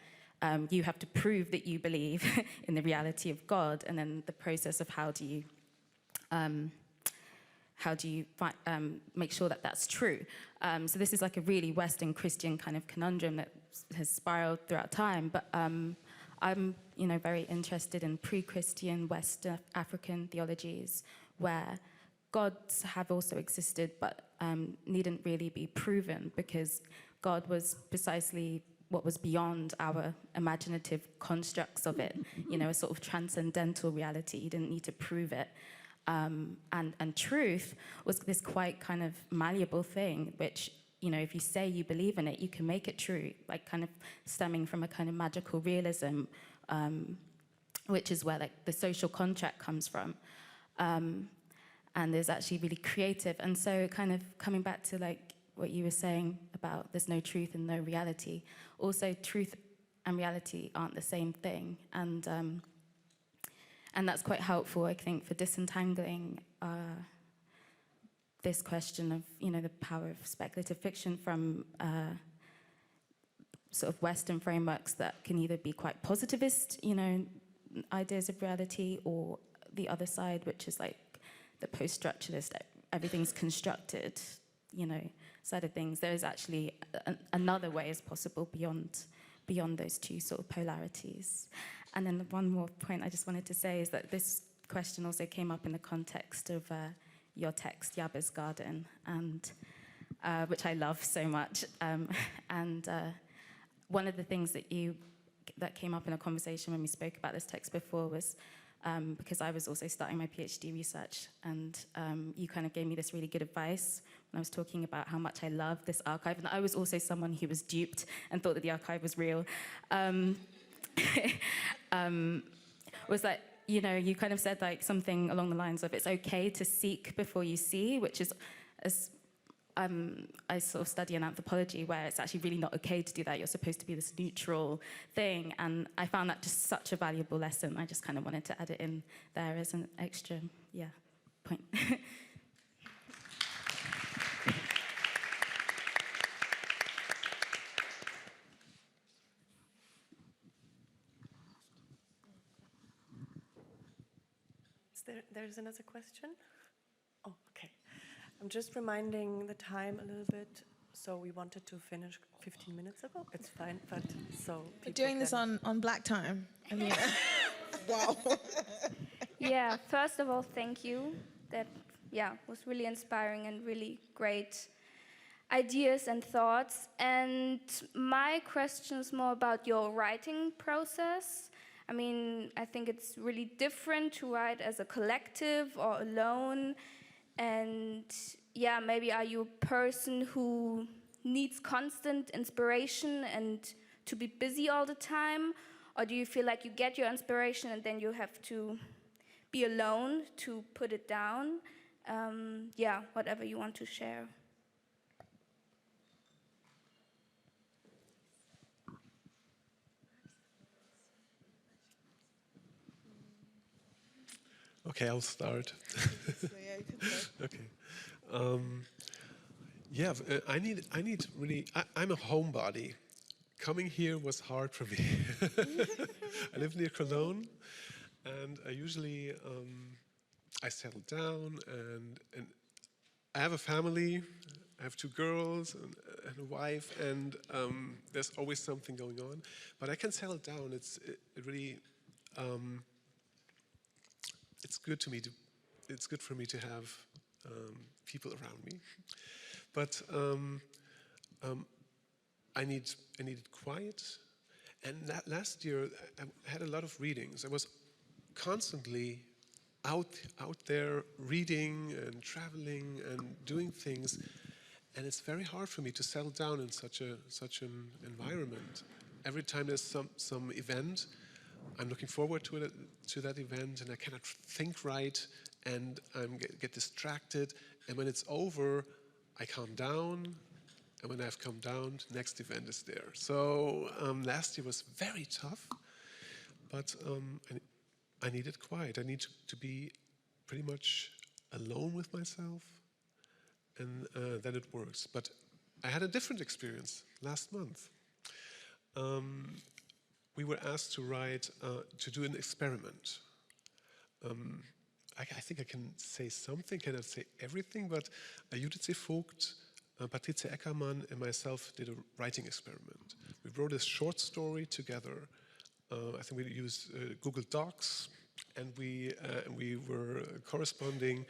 you have to prove that you believe in the reality of God, and then the process of how do you make sure that that's true. So this is like a really Western Christian kind of conundrum that has spiraled throughout time. But I'm, you know, very interested in pre-Christian West African theologies where gods have also existed, but needn't really be proven, because God was precisely what was beyond our imaginative constructs of it. You know, a sort of transcendental reality. You didn't need to prove it. And truth was this quite kind of malleable thing, which, you know, if you say you believe in it, you can make it true, like kind of stemming from a kind of magical realism, which is where like the social contract comes from. And is actually really creative. And so kind of coming back to like what you were saying about there's no truth and no reality. Also, truth and reality aren't the same thing, and that's quite helpful, I think, for disentangling this question of, you know, the power of speculative fiction from sort of Western frameworks that can either be quite positivist, you know, ideas of reality, or the other side, which is like the post-structuralist, everything's constructed, you know, side of things. There is actually another way is possible beyond those two sort of polarities. And then one more point I just wanted to say is that this question also came up in the context of your text, Yaba's Garden, and which I love so much. And one of the things that came up in a conversation when we spoke about this text before was because I was also starting my PhD research, and you kind of gave me this really good advice when I was talking about how much I love this archive, and I was also someone who was duped and thought that the archive was real. Was that, you know, you kind of said like something along the lines of it's okay to seek before you see, which is, as I sort of study in anthropology, where it's actually really not okay to do that. You're supposed to be this neutral thing, and I found that just such a valuable lesson. I just kind of wanted to add it in there as an extra, point. There's another question? Oh, okay. I'm just reminding the time a little bit. So we wanted to finish 15 minutes ago. It's fine, but so We're doing this on black time. I mean, wow. Yeah, first of all, thank you. That, was really inspiring and really great ideas and thoughts. And my question is more about your writing process. I mean, I think it's really different to write as a collective or alone. And maybe are you a person who needs constant inspiration and to be busy all the time? Or do you feel like you get your inspiration and then you have to be alone to put it down? Whatever you want to share. Okay, I'll start. You can start. Okay. I need really. I'm a homebody. Coming here was hard for me. I live near Cologne, and I usually I settle down, and I have a family. I have 2 girls and a wife, and there's always something going on. But I can settle down. It really. It's good to me to. It's good for me to have people around me, but I needed quiet. And last year I had a lot of readings. I was constantly out there reading and traveling and doing things, and it's very hard for me to settle down in such an environment. Every time there's some event, I'm looking forward to that event, and I cannot think right, and I get distracted. And when it's over, I calm down, and when I've calmed down, the next event is there. So last year was very tough, but I needed quiet. I need to be pretty much alone with myself, and then it works. But I had a different experience last month. We were asked to write, to do an experiment. I think I can say something, cannot say everything, but Judith Vogt, Patricia Eckermann, and myself did a writing experiment. We wrote a short story together. I think we used Google Docs, and we were corresponding,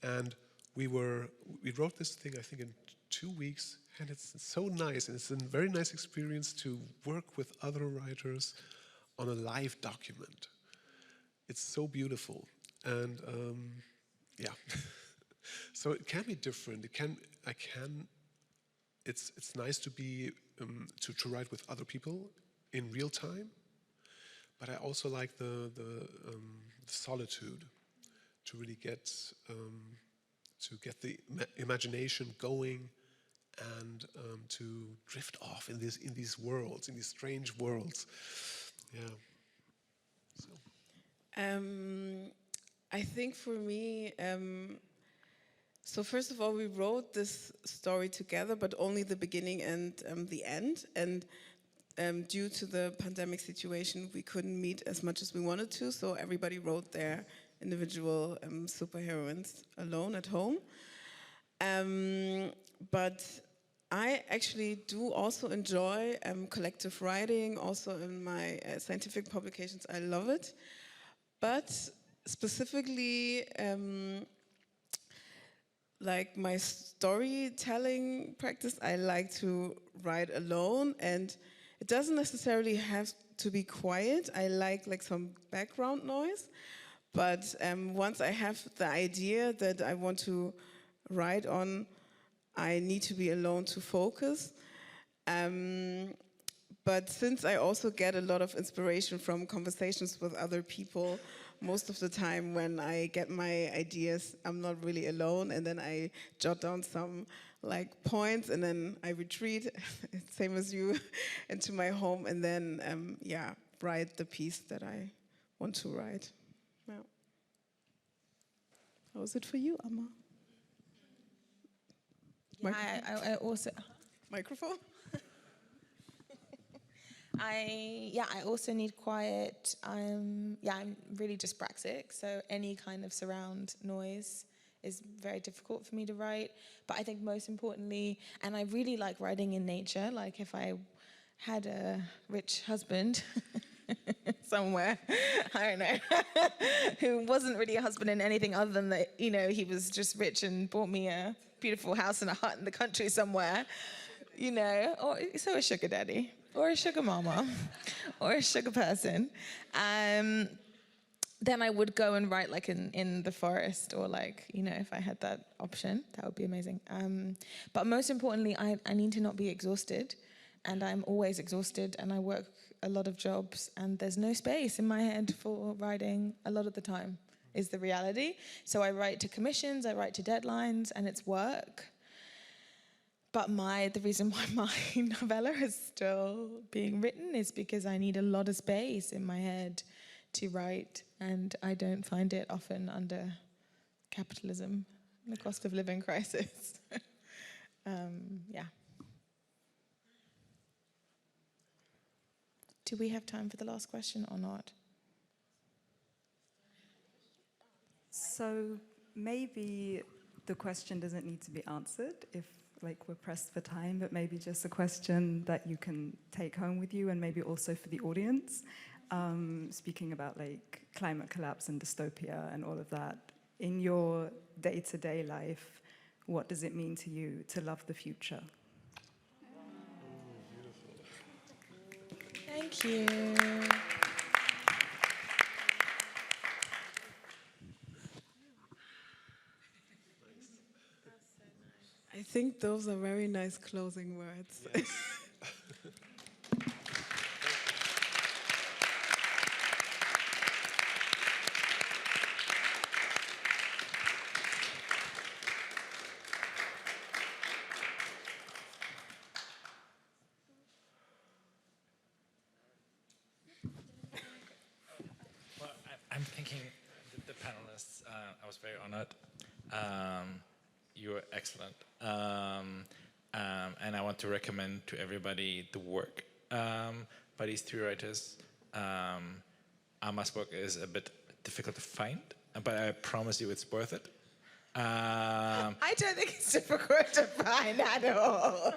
and we wrote this thing, I think, in 2 weeks. And it's so nice, and it's a very nice experience to work with other writers on a live document. It's so beautiful, and so it can be different. It's nice to be to write with other people in real time, but I also like the solitude, to really get the imagination going and to drift off in these worlds, in these strange worlds. Yeah. So. I think for me, so first of all, we wrote this story together, but only the beginning and the end. And due to the pandemic situation, we couldn't meet as much as we wanted to, so everybody wrote their individual superheroines alone at home. But I actually do also enjoy collective writing, also in my scientific publications, I love it. But specifically, like my storytelling practice, I like to write alone, and it doesn't necessarily have to be quiet. I like some background noise, but once I have the idea that I want to write on, I need to be alone to focus. But since I also get a lot of inspiration from conversations with other people, most of the time when I get my ideas, I'm not really alone, and then I jot down some points, and then I retreat, same as you, into my home, and then write the piece that I want to write. Yeah. How was it for you, Amma? I also... Microphone? I also need quiet. I'm really dyspraxic, so any kind of surround noise is very difficult for me to write. But I think most importantly, and I really like writing in nature, like if I had a rich husband somewhere, I don't know, who wasn't really a husband in anything other than that, he was just rich and bought me a beautiful house and a hut in the country somewhere, or so a sugar daddy. Or a sugar mama, or a sugar person, then I would go and write in the forest, or if I had that option, that would be amazing. But most importantly, I need to not be exhausted, and I'm always exhausted, and I work a lot of jobs, and there's no space in my head for writing a lot of the time, is the reality. So I write to commissions, I write to deadlines, and it's work. But the reason why my novella is still being written is because I need a lot of space in my head to write, and I don't find it often under capitalism, the cost of living crisis. Yeah. Do we have time for the last question or not? So maybe the question doesn't need to be answered if we're pressed for time, but maybe just a question that you can take home with you, and maybe also for the audience, speaking about climate collapse and dystopia and all of that. In your day-to-day life, what does it mean to you to love the future? Thank you. I think those are very nice closing words. Yes. Well, I'm thinking the panelists, I was very honored. You were excellent. And I want to recommend to everybody the work by these three writers. Amma's work is a bit difficult to find, but I promise you it's worth it. I don't think it's difficult to find at all.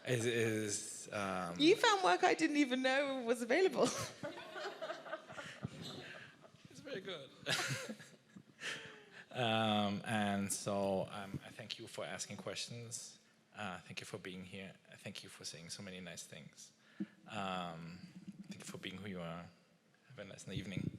It is. You found work I didn't even know was available. It's very good. And so I thank you for asking questions. Thank you for being here. Thank you for saying so many nice things. Thank you for being who you are. Have a nice evening.